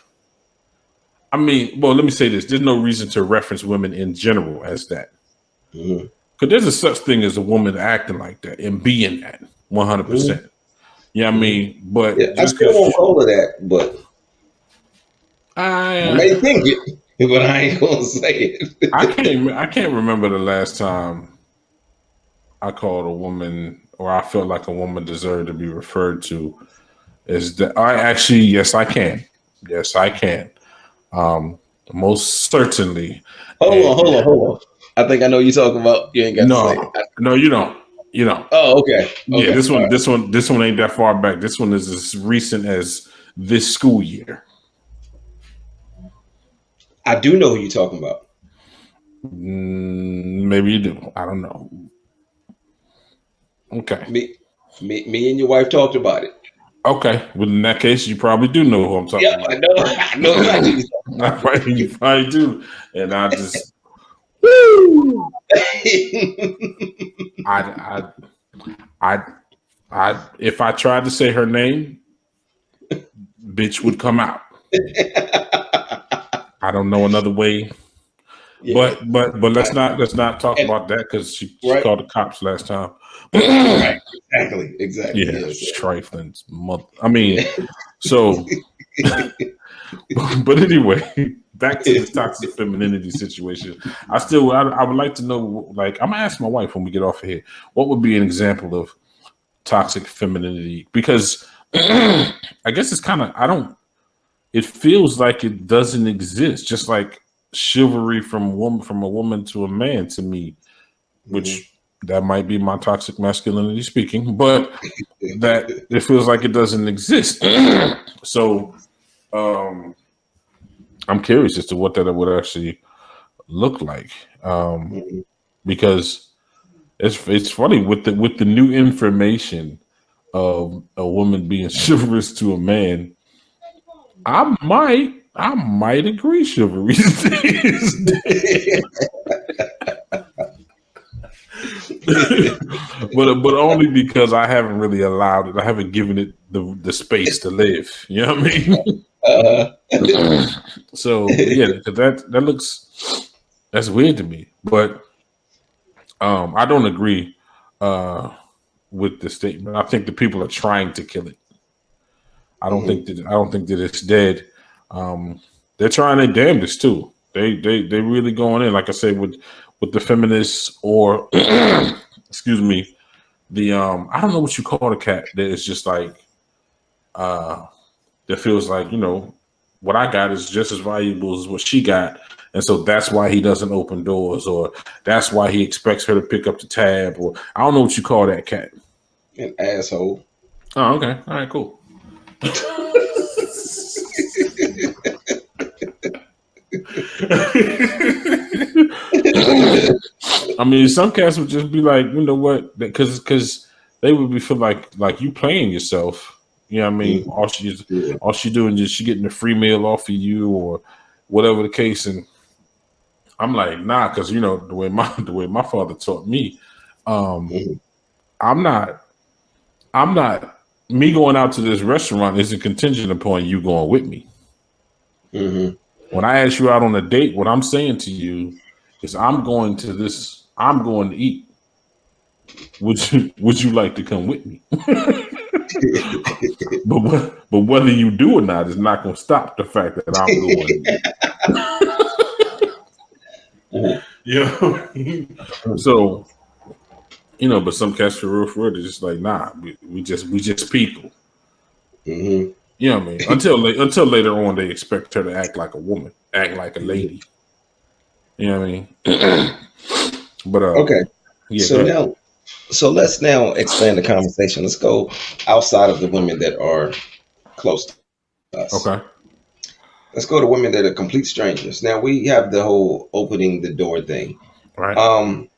let me say this: there's no reason to reference women in general as that, because there's a such thing as a woman acting like that and being that 100%. Yeah, I mean, but I still won't call her that, but I may think it, but I ain't gonna say it. I can't remember the last time I called a woman, or I felt like a woman deserved to be referred to as that. Yes, I can. Yes, I can. Most certainly. Hold on. I think I know what you're talking about. You ain't got to say it. No, you don't. You don't. Oh, okay. Yeah, this one ain't that far back. This one is as recent as this school year. I do know who you're talking about. Maybe you do. I don't know. Okay. Me and your wife talked about it. Okay. Well, in that case, you probably do know who I'm talking about. I know exactly. You probably do. And I just woo. I if I tried to say her name, bitch would come out. I don't know another way. Yeah, But let's I, not talk and about that because she right, called the cops last time. right, exactly, exactly. Yeah, Yes, trifling mother. I mean, yeah. so, but anyway, back to this toxic femininity situation. I would like to know. Like, I'm gonna ask my wife when we get off of here. What would be an example of toxic femininity? Because I guess it's kind of I don't. It feels like it doesn't exist. Just like chivalry from a woman to a man to me, Mhm. which that might be my toxic masculinity speaking, but that it feels like it doesn't exist. So um, I'm curious as to what that would actually look like, Mhm. because it's funny with the new information of a woman being chivalrous to a man. I might agree chivalry is dead. But only because I haven't really allowed it. I haven't given it the space to live. You know what I mean? uh, So yeah, 'cause that looks that's weird to me. But I don't agree uh, with the statement. I think the people are trying to kill it. mhm. I don't think that it's dead. Um, they're trying their damnedest too. They really going in. Like I said, with the feminists or excuse me, the I don't know what you call a cat that is just like uh that feels like, what I got is just as valuable as what she got. And so that's why he doesn't open doors, or that's why he expects her to pick up the tab, or I don't know what you call that cat. An asshole. Oh, okay. All right, cool. I mean, some cats would just be like, you know what? Because they would be feel like you playing yourself. You know what I mean? Mhm. Yeah. All she doing is she getting a free meal off of you or whatever the case. And I'm like, nah, because the way my the way my father taught me, um, Mhm. I'm not I'm not me going out to this restaurant isn't contingent upon you going with me. Mhm. When I ask you out on a date, what I'm saying to you is I'm going to eat. Would you like to come with me? But whether you do or not is not going to stop the fact that I'm going to eat. Mhm. You know? So, but some cats for real, they're just like, nah, we just people. Mhm. You know what I mean? Until later on, they expect her to act like a woman, act like a Mhm. lady. You know what I mean? But Okay. yeah, go So ahead. now, so let's now expand the conversation. Let's go outside of the women that are close to us. Okay. Let's go to women that are complete strangers. Now we have the whole opening the door thing. All right. Um,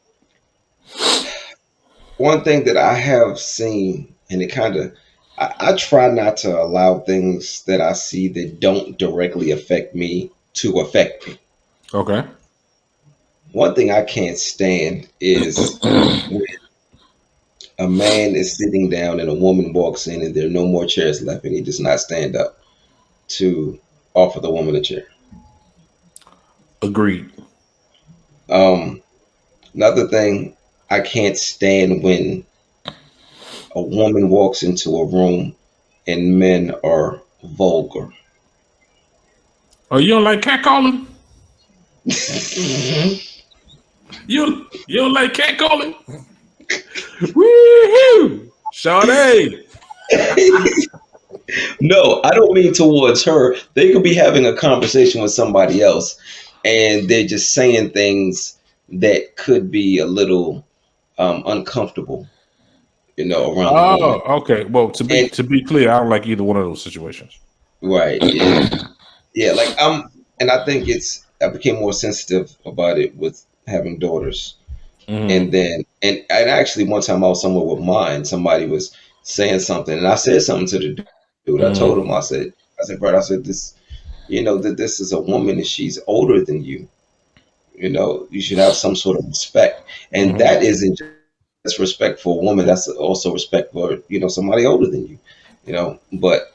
One thing that I have seen, and it kind of, I try not to allow things that I see that don't directly affect me to affect me. Okay. One thing I can't stand is when a man is sitting down and a woman walks in and there are no more chairs left and he does not stand up to offer the woman a chair. Agreed. Um, Another thing I can't stand when a woman walks into a room and men are vulgar. Oh, you don't like catcalling? You don't like catcalling? Woohoo! Sade. No, I don't mean towards her. They could be having a conversation with somebody else and they're just saying things that could be a little uncomfortable, around the woman. Oh, okay. Well, And to be clear, I don't like either one of those situations. right, yeah. Yeah, like and I think I became more sensitive about it with having daughters. And Hmm. then and actually one time I was somewhere with mine, somebody was saying something and I said something to the dude. I told Hmm. him, I said, Brad, I said this, that this is a woman and she's older than you. You should have some sort of respect. And Hmm. that isn't just respect for a woman, that's also respect for, somebody older than you. But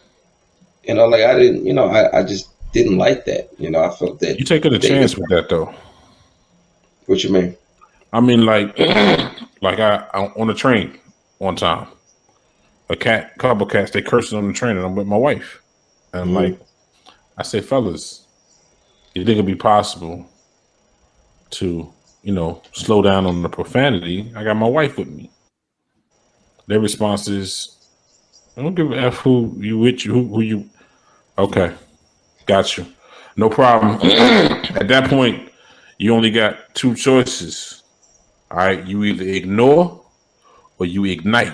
Like I didn't, I just didn't like that. I felt that You taking a dating. chance with that though. What you mean? I mean, like, like I on the train one time, couple cats, they cursing on the train, and I'm with my wife, and Hmm. like I say, fellas, you think it'd be possible to, slow down on the profanity? I got my wife with me. Their response is, I don't give a f who you with you, who you. Okay, got you, no problem. At that point, you only got two choices. All right, you either ignore or you ignite.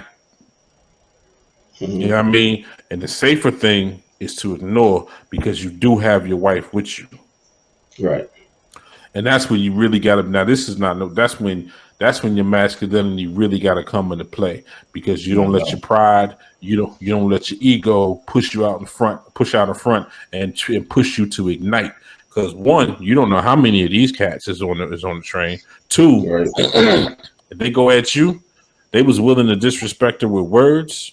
You Hmm. know what I mean? And the safer thing is to ignore because you do have your wife with you. Right. And that's when you really gotta now this is not no that's when your masculinity really gotta come into play because you I don't let your know. pride, you don't let your ego push out in front and push you to ignite. Because one, you don't know how many of these cats is on the train. Two, Right. if they go at you, they was willing to disrespect her with words.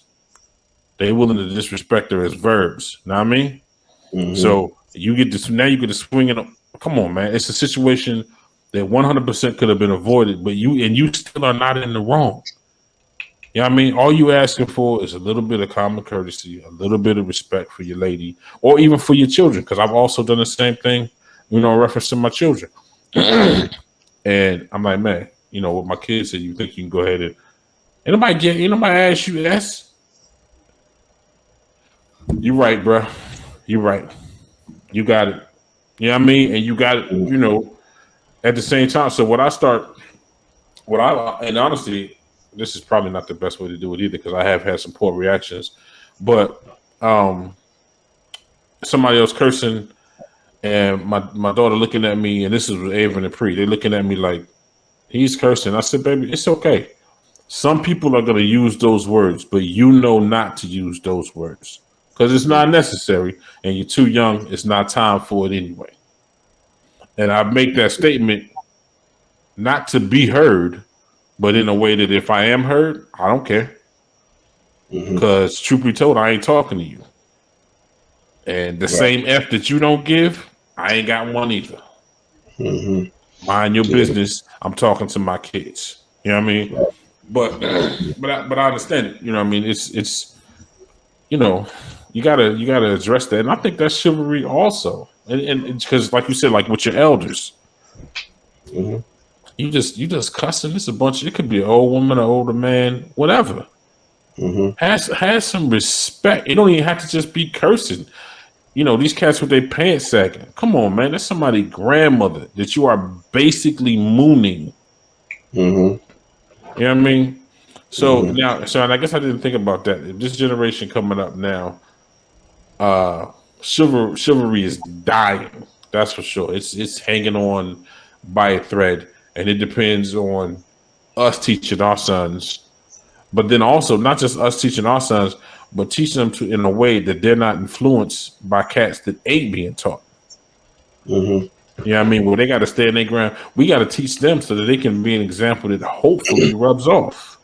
They willing to disrespect her as verbs. Know what I mean? Hmm. So you get to swing it. Come on, man. It's a situation that 100% could have been avoided, but you still are not in the wrong. You know what I mean? All you asking for is a little bit of common courtesy, a little bit of respect for your lady, or even for your children. Because I've also done the same thing, in reference to my children. And I'm like, man, what my kids said, you think you can go ahead and anybody ask you that's you right, bro. You right. You got it. You know what I mean? And you got it, at the same time. So and honestly, this is probably not the best way to do it either because I have had some poor reactions. But um, somebody else cursing and my daughter looking at me, and this is with Ava and Pre. They're looking at me like he's cursing. I said, baby, it's okay. Some people are going to use those words, but you know not to use those words because it's not necessary, and you're too young. It's not time for it anyway. And I make that statement not to be heard, but in a way that if I am heard, I don't care. Hmm. Because truth be told, I ain't talking to you. And the Right. same F that you don't give, I ain't got one either. Hmm. Mind your Yeah. business. I'm talking to my kids. You know what I mean? Right. But but I understand it. You know what I mean? It's you know, you gotta address that. And I think that's chivalry also. And because like you said, like with your elders, Hmm. you just cussing. It's a bunch. It could be an old woman, an older man, whatever. Hmm. Has some respect. It don't even have to just be cursing. These cats with their pants sagging. Come on, man. That's somebody's grandmother that you are basically mooning. Hmm. You know what I mean? So Hmm. now, and I guess I didn't think about that. If this generation coming up now, uh, chivalry is dying. That's for sure. It's hanging on by a thread, and it depends on us teaching our sons. But then also not just us teaching our sons, but teaching them to in a way that they're not influenced by cats that ain't being taught. Hmm. You know what I mean? Where they got to stay in their ground. We got to teach them so that they can be an example that hopefully rubs off.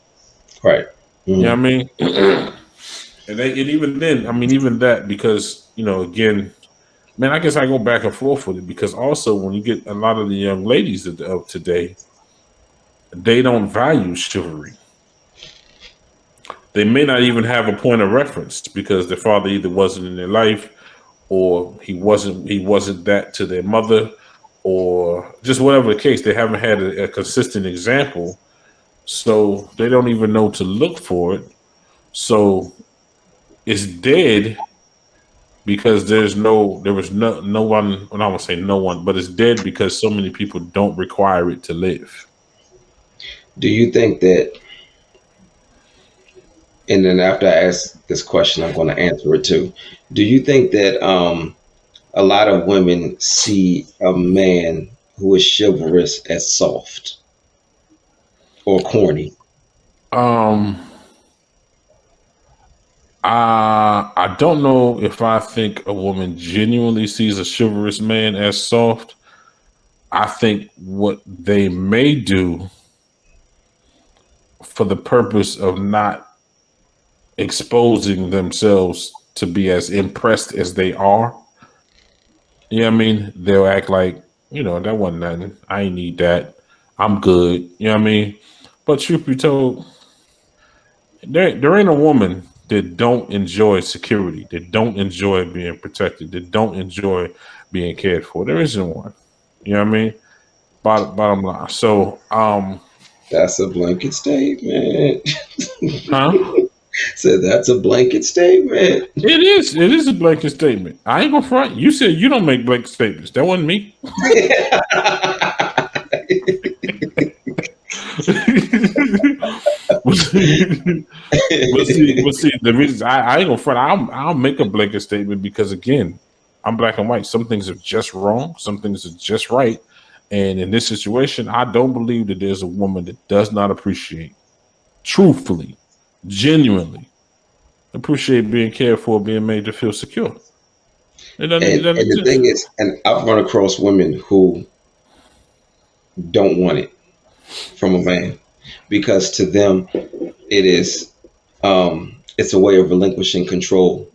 Right. You know Hmm. what I mean? And even then, I mean, even that because again, man, I guess I go back and forth with it because also when you get a lot of the young ladies of today, they don't value chivalry. They may not even have a point of reference because their father either wasn't in their life or he wasn't that to their mother or just whatever the case. They haven't had a consistent example, so they don't even know to look for it. So it's dead because there was no one. Well, I won't say no one, but it's dead because so many people don't require it to live. Do you think that, and then after I ask this question, I'm going to answer it too. Do you think that a lot of women see a man who is chivalrous as soft or corny? Um, I don't know if I think a woman genuinely sees a chivalrous man as soft. I think what they may do for the purpose of not exposing themselves to be as impressed as they are. You know what I mean? They'll act like, that wasn't nothing. I ain't need that. I'm good. You know what I mean? But truth be told, there ain't a woman that don't enjoy security, that don't enjoy being protected, that don't enjoy being cared for. There isn't one. You know what I mean? Bottom line. So, That's a blanket statement. huh? Said that's a blanket statement. It is. It is a blanket statement. I ain't gonna front. You said you don't make blanket statements. That wasn't me. But see, the reason I ain't gonna front. I'll make a blanket statement because again, I'm black and white. Some things are just wrong. Some things are just right. And in this situation, I don't believe that there's a woman that does not appreciate, truthfully, genuinely, appreciate being cared for, being made to feel secure. It doesn't. It And doesn't the thing exist. is, and I've run across women who don't want it from a man because to them it is it's a way of relinquishing control.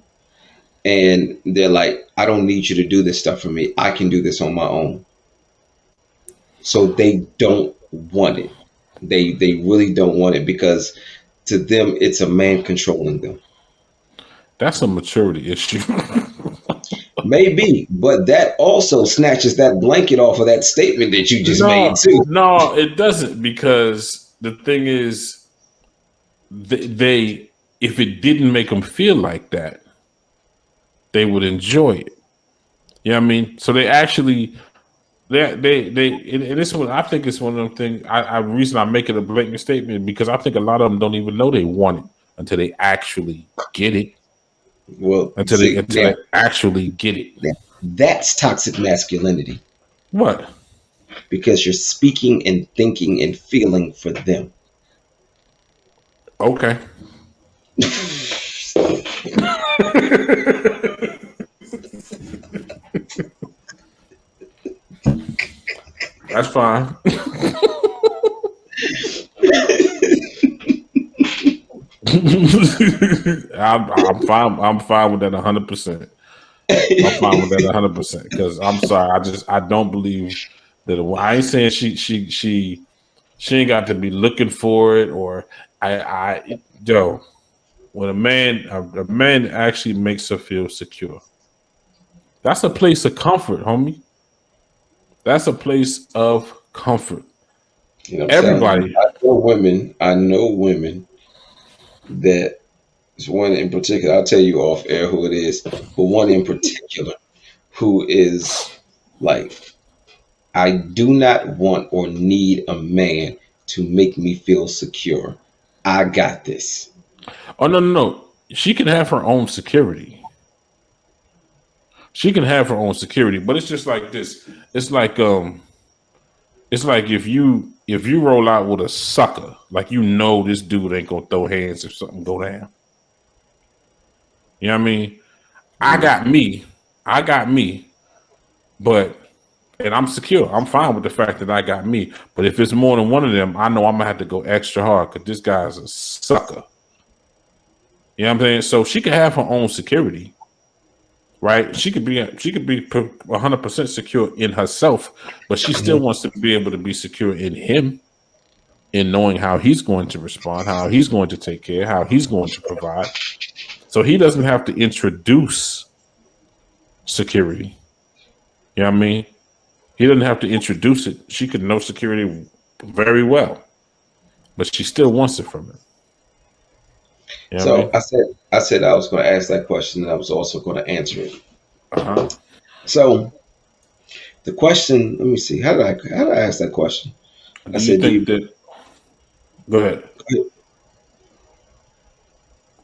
And they're like, I don't need you to do this stuff for me. I can do this on my own. So they don't want it. They really don't want it because to them it's a man controlling them. That's a maturity issue. Maybe, but that also snatches that blanket off of that statement that you just made No, too. no, it doesn't because the thing is, they if it didn't make them feel like that, they would enjoy it. You know what I mean? So they actually, and this one, I think it's one of them things. Reason I make it a blatant statement because I think a lot of them don't even know they want it until they actually get it. Well, Until they see, until they actually get it. that's toxic masculinity What? because you're speaking and thinking and feeling for them. Okay. That's fine. I'm fine. I'm fine with that 100%. I'm fine with that 100% because I'm sorry. I don't believe that. I ain't saying she ain't got to be looking for it or yo. When a man actually makes her feel secure, that's a place of comfort, homie. That's a place of comfort. You know what I'm telling you? Everybody. I know women that is one in particular. I'll tell you off air who it is, but one in particular who is like, I do not want or need a man to make me feel secure. I got this. Oh no, no, no. She can have her own security. She can have her own security, but it's just like this. It's like it's like if you roll out with a sucker, like this dude ain't gonna throw hands if something go down. You know what I mean? I Mm. got me. I got me, but and I'm secure. I'm fine with the fact that I got me. But if it's more than one of them, I know I'm gonna have to go extra hard because this guy's a sucker. You know what I'm saying? So she can have her own security, right? She could be 100% secure in herself, but she still Mhm. wants to be able to be secure in him, in knowing how he's going to respond, how he's going to take care, how he's going to provide. So he doesn't have to introduce security. You know what I mean? He doesn't have to introduce it. She could know security very well, but she still wants it from him. You know what I So mean? I said I was going to ask that question and I was also going to answer it. Uh-huh. So the question, let me see, how did I ask that question? I Do you said, do think you that go ahead.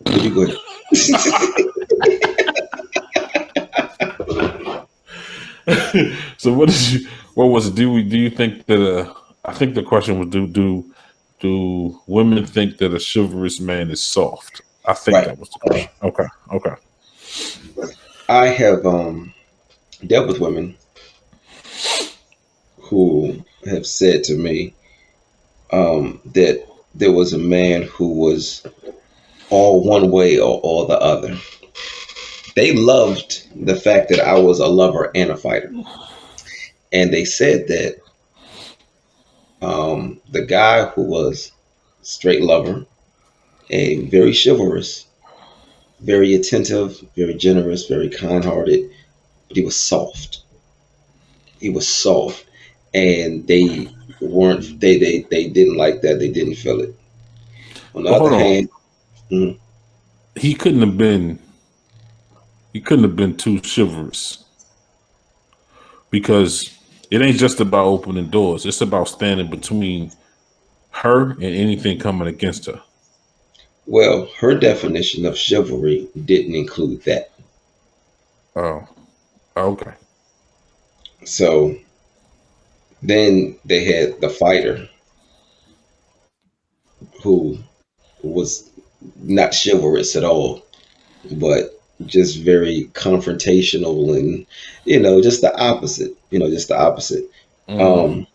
no, you go ahead. So what was it? Do you think that I think the question was do women think that a chivalrous man is soft? I think Right. that was the question. Okay. Okay. I have dealt with women who have said to me that there was a man who was all one way or all the other. they loved the fact that I was a lover and a fighter, and they said that the guy who was straight lover, a very chivalrous, very attentive, very generous, very kind-hearted, but he was soft. He was soft, and they weren't. They didn't like that. They didn't feel it. On the But other hold on, hand, mhm, he couldn't have been. He couldn't have been too chivalrous because it ain't just about opening doors. It's about standing between her and anything coming against her. well, her definition of chivalry didn't include that. Oh, okay. So then they had the fighter who was not chivalrous at all, but just very confrontational and just the opposite. Just the opposite. Mm-hmm. Um,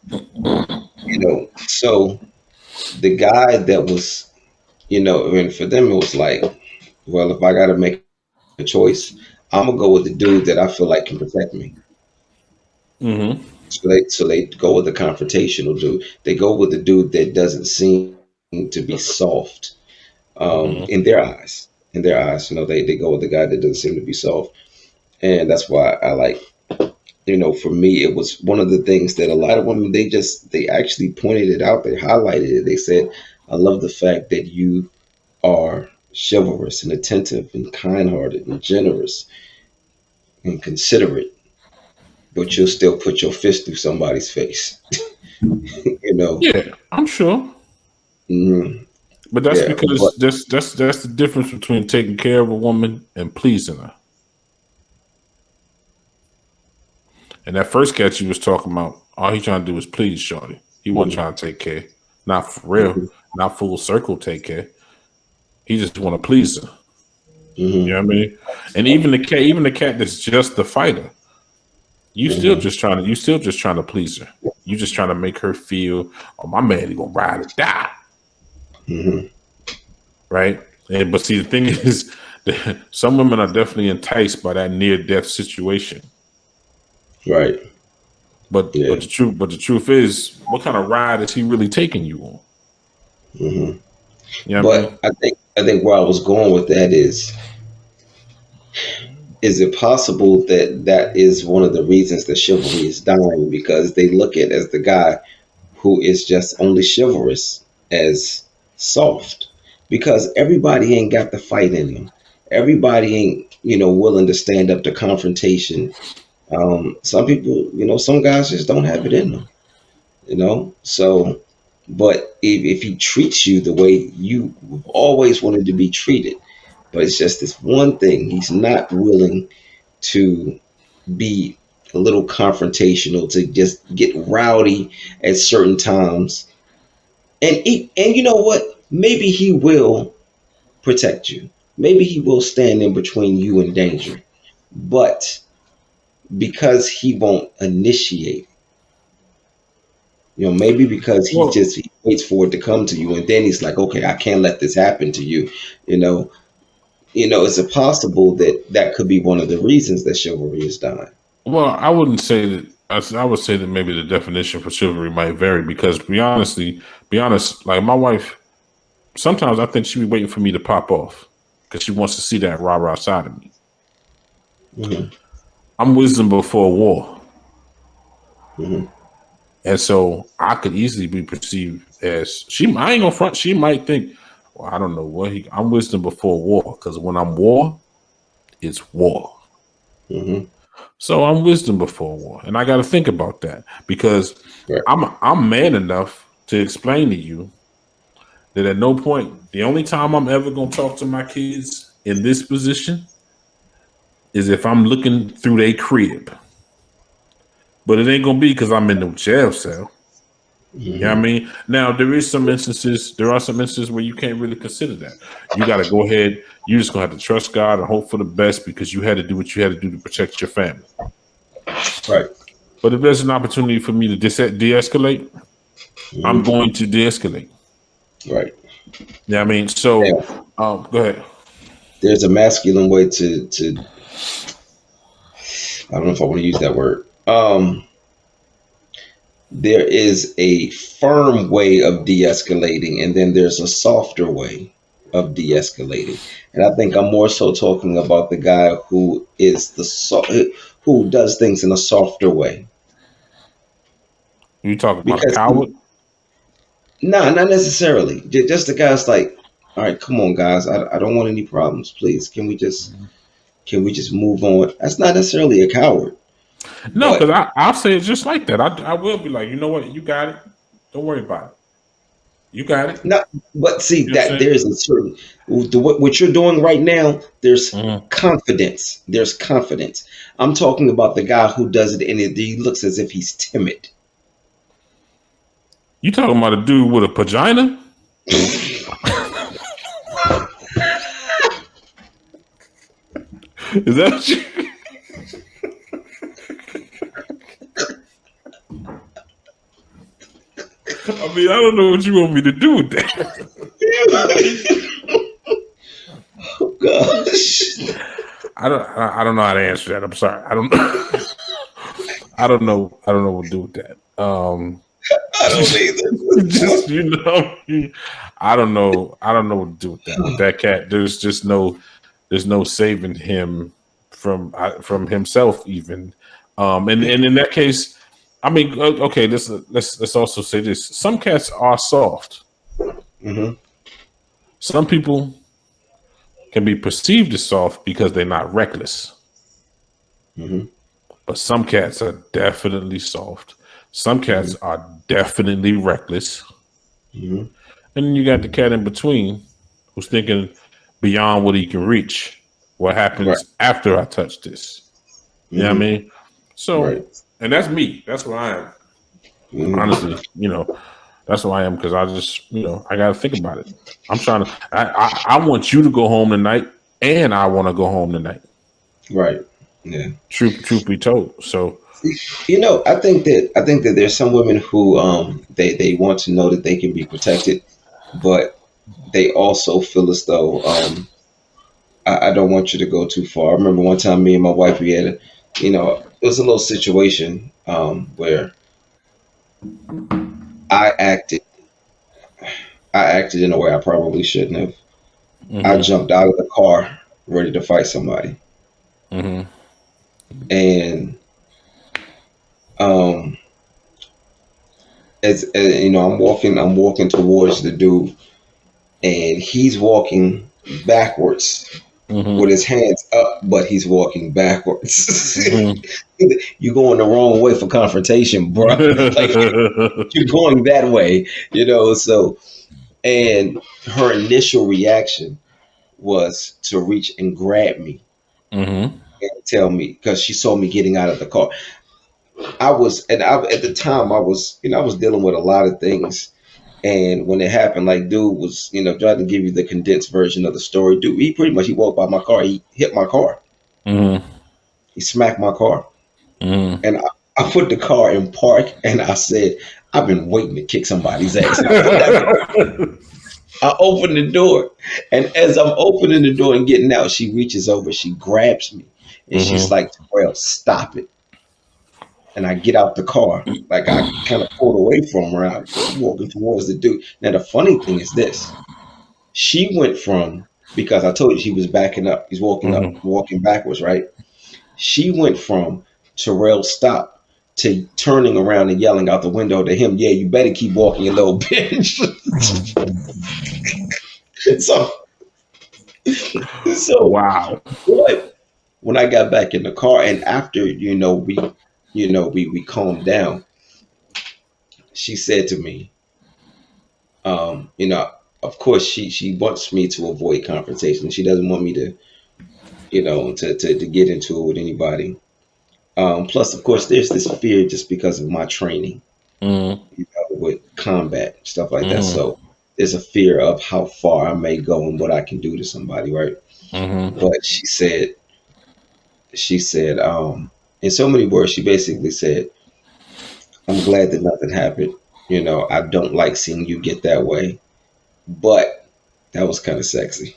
so the guy that was, and for them it was like, well, if I got to make a choice, I'm gonna go with the dude that I feel like can protect me. Mm-hmm. So they go with the confrontational dude. They go with the dude that doesn't seem to be soft Mm-hmm. in their eyes. In their eyes, they go with the guy that doesn't seem to be soft, and that's why I like. For me, it was one of the things that a lot of women they actually pointed it out. They highlighted it. They said, "I love the fact that you are chivalrous and attentive and kind-hearted and generous and considerate, but you'll still put your fist through somebody's face." you know, Yeah, I'm sure. Mhm. But that's Yeah, but because that's the difference between taking care of a woman and pleasing her. And that first cat you was talking about, all he trying to do is please Shorty. He wasn't mhm, trying to take care. Not for real. mhm, Not full circle take care. He just want to please her. You mhm, know what I mean? And even the cat that's just the fighter, mhm, you still just trying to please her. You just trying to make her feel, oh, my man, he gonna ride or die. mhm. Right? And but see the thing is some women are definitely enticed by that near death situation. Right. But Yeah. the truth is, what kind of ride is he really taking you on? hmm You know what I But mean? I think where I was going with that is it possible that that is one of the reasons that chivalry is dying, because they look at as the guy who is just only chivalrous as soft, because everybody ain't got the fight in them. Everybody ain't willing to stand up to confrontation. Some people, some guys just don't have it in them. So, but if he treats you the way you always wanted to be treated, but it's just this one thing, he's not willing to be a little confrontational, to just get rowdy at certain times. And you know what, maybe he will protect you, maybe he will stand in between you and danger, but because he won't initiate, maybe because Well, he waits for it to come to you, and then he's like, okay, I can't let this happen to you. You know, it's a possible that that could be one of the reasons that chivalry is dying. I wouldn't say that. I would say that maybe the definition for chivalry might vary because, be honest, like my wife, sometimes I think she be waiting for me to pop off because she wants to see that rah rah side of me. hmm I'm wisdom before war, hmm and so I could easily be perceived as she. I ain't gonna front. She might think, well, I don't know what he. I'm wisdom before war because when I'm war, it's war. hmm So I'm wisdom before war, and I got to think about that because Right. I'm man enough to explain to you that at no point, the only time I'm ever gonna talk to my kids in this position is if I'm looking through their crib, but it ain't gonna be because I'm in no jail cell. You know what I hmm mean? Now there are some instances where you can't really consider that. You got to go ahead. You just gonna have to trust God and hope for the best because you had to do what you had to do to protect your family. Right. But if there's an opportunity for me to de-escalate, I'm hmm going to de-escalate. Right. Yeah, I mean, so Now, go ahead. there's a masculine way to I don't know if I want to use that word. There is a firm way of de-escalating, and then there's a softer way of de-escalating. And I think I'm more so talking about the guy who is who does things in a softer way. You talking about a Because coward? nah, not necessarily. Just the guy's like, all right, come on, guys. I don't want any problems. Please, can we just move on? That's not necessarily a coward, No, because but I'll say it just like that. I will be like, you know what? You got it. Don't worry about it. You got it. not. But see You know what I'm that saying? there's a certain what you're doing right now. There's Mm-hmm. confidence. There's confidence. I'm talking about the guy who does it, and he looks as if he's timid. You talking about a dude with a vagina? Is that what you? I mean, I don't know what you want me to do with that. Oh gosh. I don't know how to answer that. I'm sorry. I don't know. I don't know. I don't know what to do with that. I don't Just either. you know, I don't know. I don't know what to do with that. With that cat, there's no saving him from himself even. And in that case, I mean, okay. Let's also say this: some cats are soft. Hmm. Some people can be perceived as soft because they're not reckless. Hmm. But some cats are definitely soft. Some Hmm. cats are definitely reckless. Hmm. And then you got the cat in between who's thinking beyond what he can reach. What Right. happens after I touch this? You know what I Hmm. mean? So, Right. and that's me. That's what I am. Hmm. Honestly, that's what I am because I just, I got to think about it. I'm trying to, I want you to go home tonight and I want to go home tonight. Right. Yeah. Truth be told. So, I think that there's some women who they want to know that they can be protected, but they also feel as though I don't want you to go too far. I remember one time me and my wife we had it was a little situation where I acted I acted in a way I probably shouldn't have. I hmm jumped out of the car ready to fight somebody, hmm and um, I'm walking towards the dude, and he's walking backwards hmm with his hands up, but he's walking backwards. hmm You're going the wrong way for confrontation, bro. Like you're going that way. So, and her initial reaction was to reach and grab me hmm and tell me because she saw me getting out of the car. At the time, I was dealing with a lot of things. And when it happened, like dude was, trying to give you the condensed version of the story. Dude, he walked by my car, he hit my car, hmm he smacked my car, hmm and I put the car in park, and I said, "I've been waiting to kick somebody's ass." And I put that. I opened the door, and as I'm opening the door and getting out, she reaches over, she grabs me, and she's hmm like, "Well, stop it." And I get out the car, like I kind of pulled away from her. I'm walking towards the dude. Now the funny thing is this: she went from because I told you she was backing up. He's walking up, hmm walking backwards, right? She went from Tyrell stop to turning around and yelling out the window to him, "Yeah, you better keep walking, you little bitch." so, so, Wow. but when I got back in the car and after we calmed down, she said to me, you know, of course she wants me to avoid confrontation. She doesn't want me to get into it with anybody. Plus, of course, there's this fear just because of my training, hmm with combat stuff like that. hmm So there's a fear of how far I may go and what I can do to somebody, right? hmm But she said, in so many words, she basically said, "I'm glad that nothing happened. I don't like seeing you get that way, but that was kind of sexy."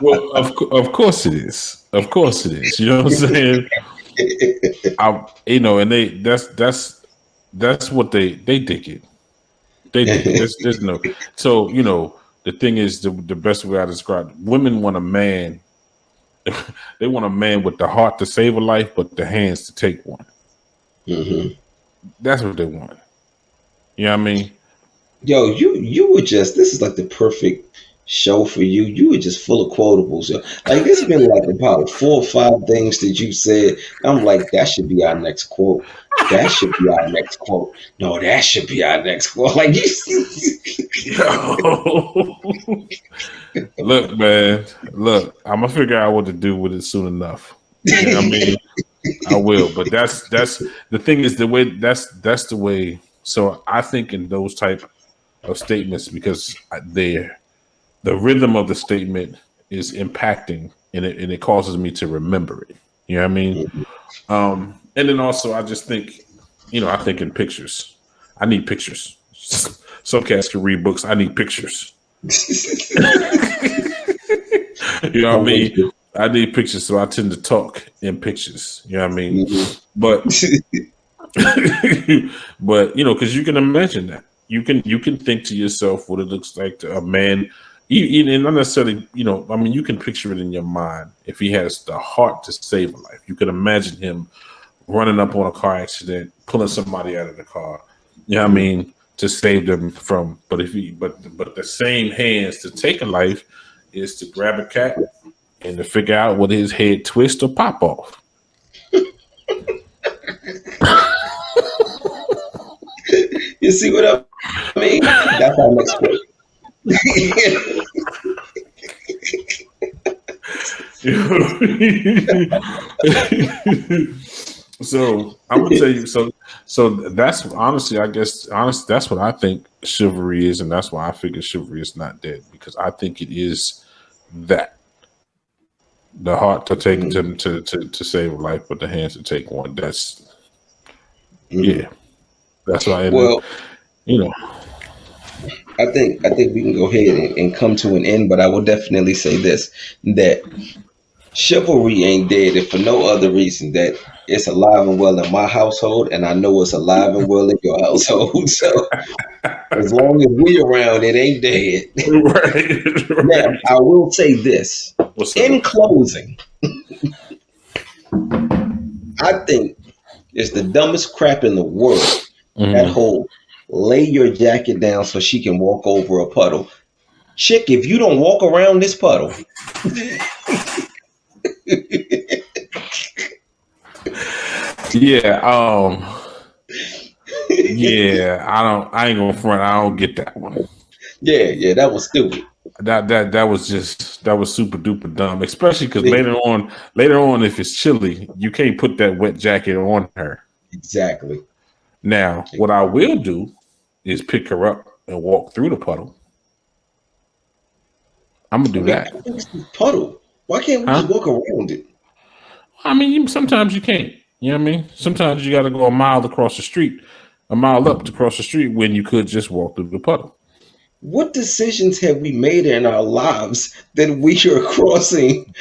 Well, of course it is. Of course it is. You know what I'm saying? And that's what they dig it. They dig it. There's no. So the thing is, the best way I describe it, women want a man. They want a man with the heart to save a life, but the hands to take one. Mm-hmm. That's what they want. You know what I mean? Yo, you were just this is like the perfect show for you. You were just full of quotables. Yo. Like there's been like about 4 or 5 things that you said. I'm like, that should be our next quote. That should be our next quote. No, that should be our next quote. Like you Look, man. Look, I'm gonna figure out what to do with it soon enough. You know what I mean? I will, but that's the thing is the way that's the way. So I think in those type of statements because the rhythm of the statement is impacting and it causes me to remember it. You know what I mean? And then also I just think, I think in pictures. I need pictures. Some cats can read books. I need pictures. You know what I mean? I need pictures, so I tend to talk in pictures. You know what I mean? Mm-hmm. But but because you can imagine that. You can think to yourself what it looks like to a man, and not necessarily, I mean, you can picture it in your mind. If he has the heart to save a life, you can imagine him running up on a car accident, pulling somebody out of the car. You know what I mean? To save them from, but the same hands to take a life is to grab a cat and to figure out what his head twist or pop off. You see what I mean? That's our next quote. So I'm gonna tell you. So that's honestly, that's what I think chivalry is, and that's why I figure chivalry is not dead because I think it is that the heart to take to save a life, but the hands to take one. That's yeah. That's why. Well, you know. I think we can go ahead and come to an end, but I will definitely say this that chivalry ain't dead if for no other reason that it's alive and well in my household, and I know it's alive and well in your household. So as long as we around, it ain't dead. Right. Now, I will say this. In closing, I think it's the dumbest crap in the world. That whole lay your jacket down so she can walk over a puddle. Chick, if you don't walk around this puddle. Yeah. Yeah. I ain't gonna front. I don't get that one. Yeah. That was stupid. That was super duper dumb. Especially because later on, if it's chilly, you can't put that wet jacket on her. Exactly. Now, what I will do is pick her up and walk through the puddle. I'm gonna do that. Puddle. Why can't we just walk around it? I mean, sometimes you can't. You know what I mean? Sometimes you got to go a mile across the street, a mile up to cross the street when you could just walk through the puddle. What decisions have we made in our lives that we are crossing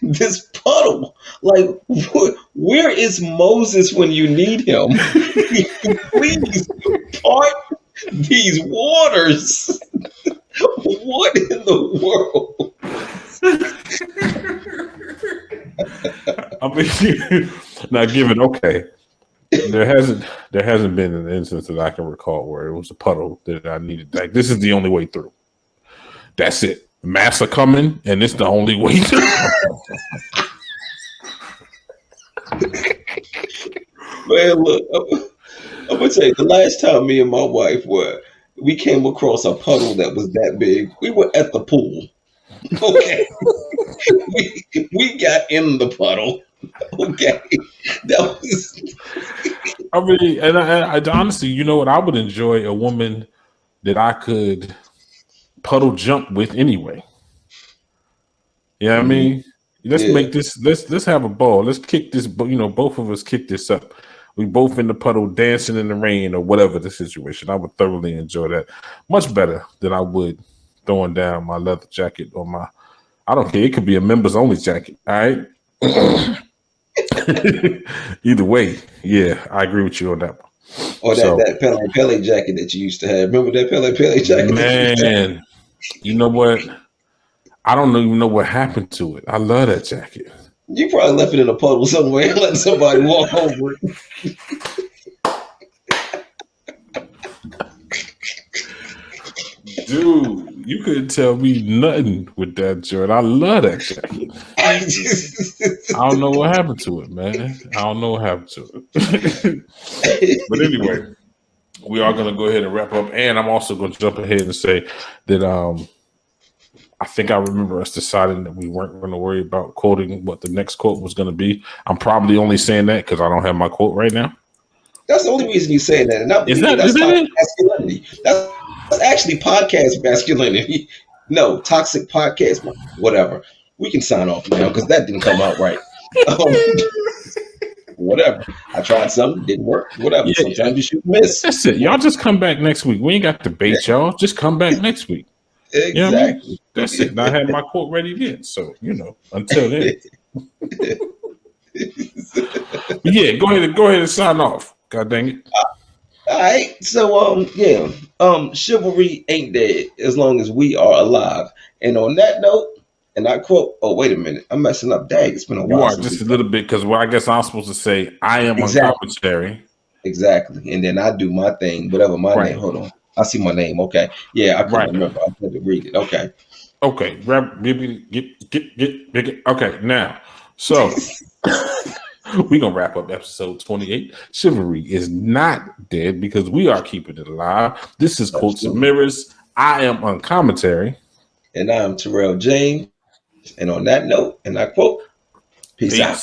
this puddle? Like, where is Moses when you need him? Please part these waters. What in the world? I mean, now given okay, there hasn't been an instance that I can recall where it was a puddle that I needed. Like this is the only way through. That's it. Mass are coming, and it's the only way through. Man, look, I'm gonna tell you, the last time me and my wife we came across a puddle that was that big. We were at the pool. Okay, we got in the puddle. Okay, that was. I mean, and I honestly, you know what? I would enjoy a woman that I could puddle jump with anyway. You know what I mean? Let's make this. Let's have a ball. Let's kick this. Both of us kick this up. We both in the puddle, dancing in the rain, or whatever the situation. I would thoroughly enjoy that. Much better than I would throwing down my leather jacket or I don't care. It could be a members only jacket. All right. Either way, yeah, I agree with you on that one. Or that Pele Pele jacket that you used to have. Remember that Pele Pele jacket that you used to have? Man, you know what? I don't even know what happened to it. I love that jacket. You probably left it in a puddle somewhere and let somebody walk over it. Dude, you couldn't tell me nothing with that joint. I love that jacket. I don't know what happened to it, man. I don't know what happened to it. But anyway, we are going to go ahead and wrap up. And I'm also going to jump ahead and say that I think I remember us deciding that we weren't going to worry about quoting what the next quote was going to be. I'm probably only saying that because I don't have my quote right now. That's the only reason you're saying that. And I believe that's toxic masculinity. That's actually podcast masculinity. No, toxic podcast, whatever. We can sign off now because that didn't come out right. Whatever. I tried something, didn't work. Whatever. Yeah, sometimes you should miss. That's it. Y'all just come back next week. We ain't got to debate y'all. Just come back next week. Exactly. You know what I mean? That's it. And I had my quote ready then. So, until then. Yeah, go ahead and sign off. God dang it. All right. So chivalry ain't dead as long as we are alive. And on that note, and I quote, oh, wait a minute. I'm messing up. Dang, it's been a while. You are just a little bit because I guess I'm supposed to say I am uncommonterry. Exactly. And then I do my thing, whatever my name. Hold on. I see my name. Okay. Yeah, I couldn't remember. I had to read it. Okay. Okay. Get. Okay. Now, so we're going to wrap up episode 28. Chivalry is not dead because we are keeping it alive. This is Quotes and Mirrors. I am Uncommonterry. And I'm Tyrell James. And on that note, and I quote, peace out.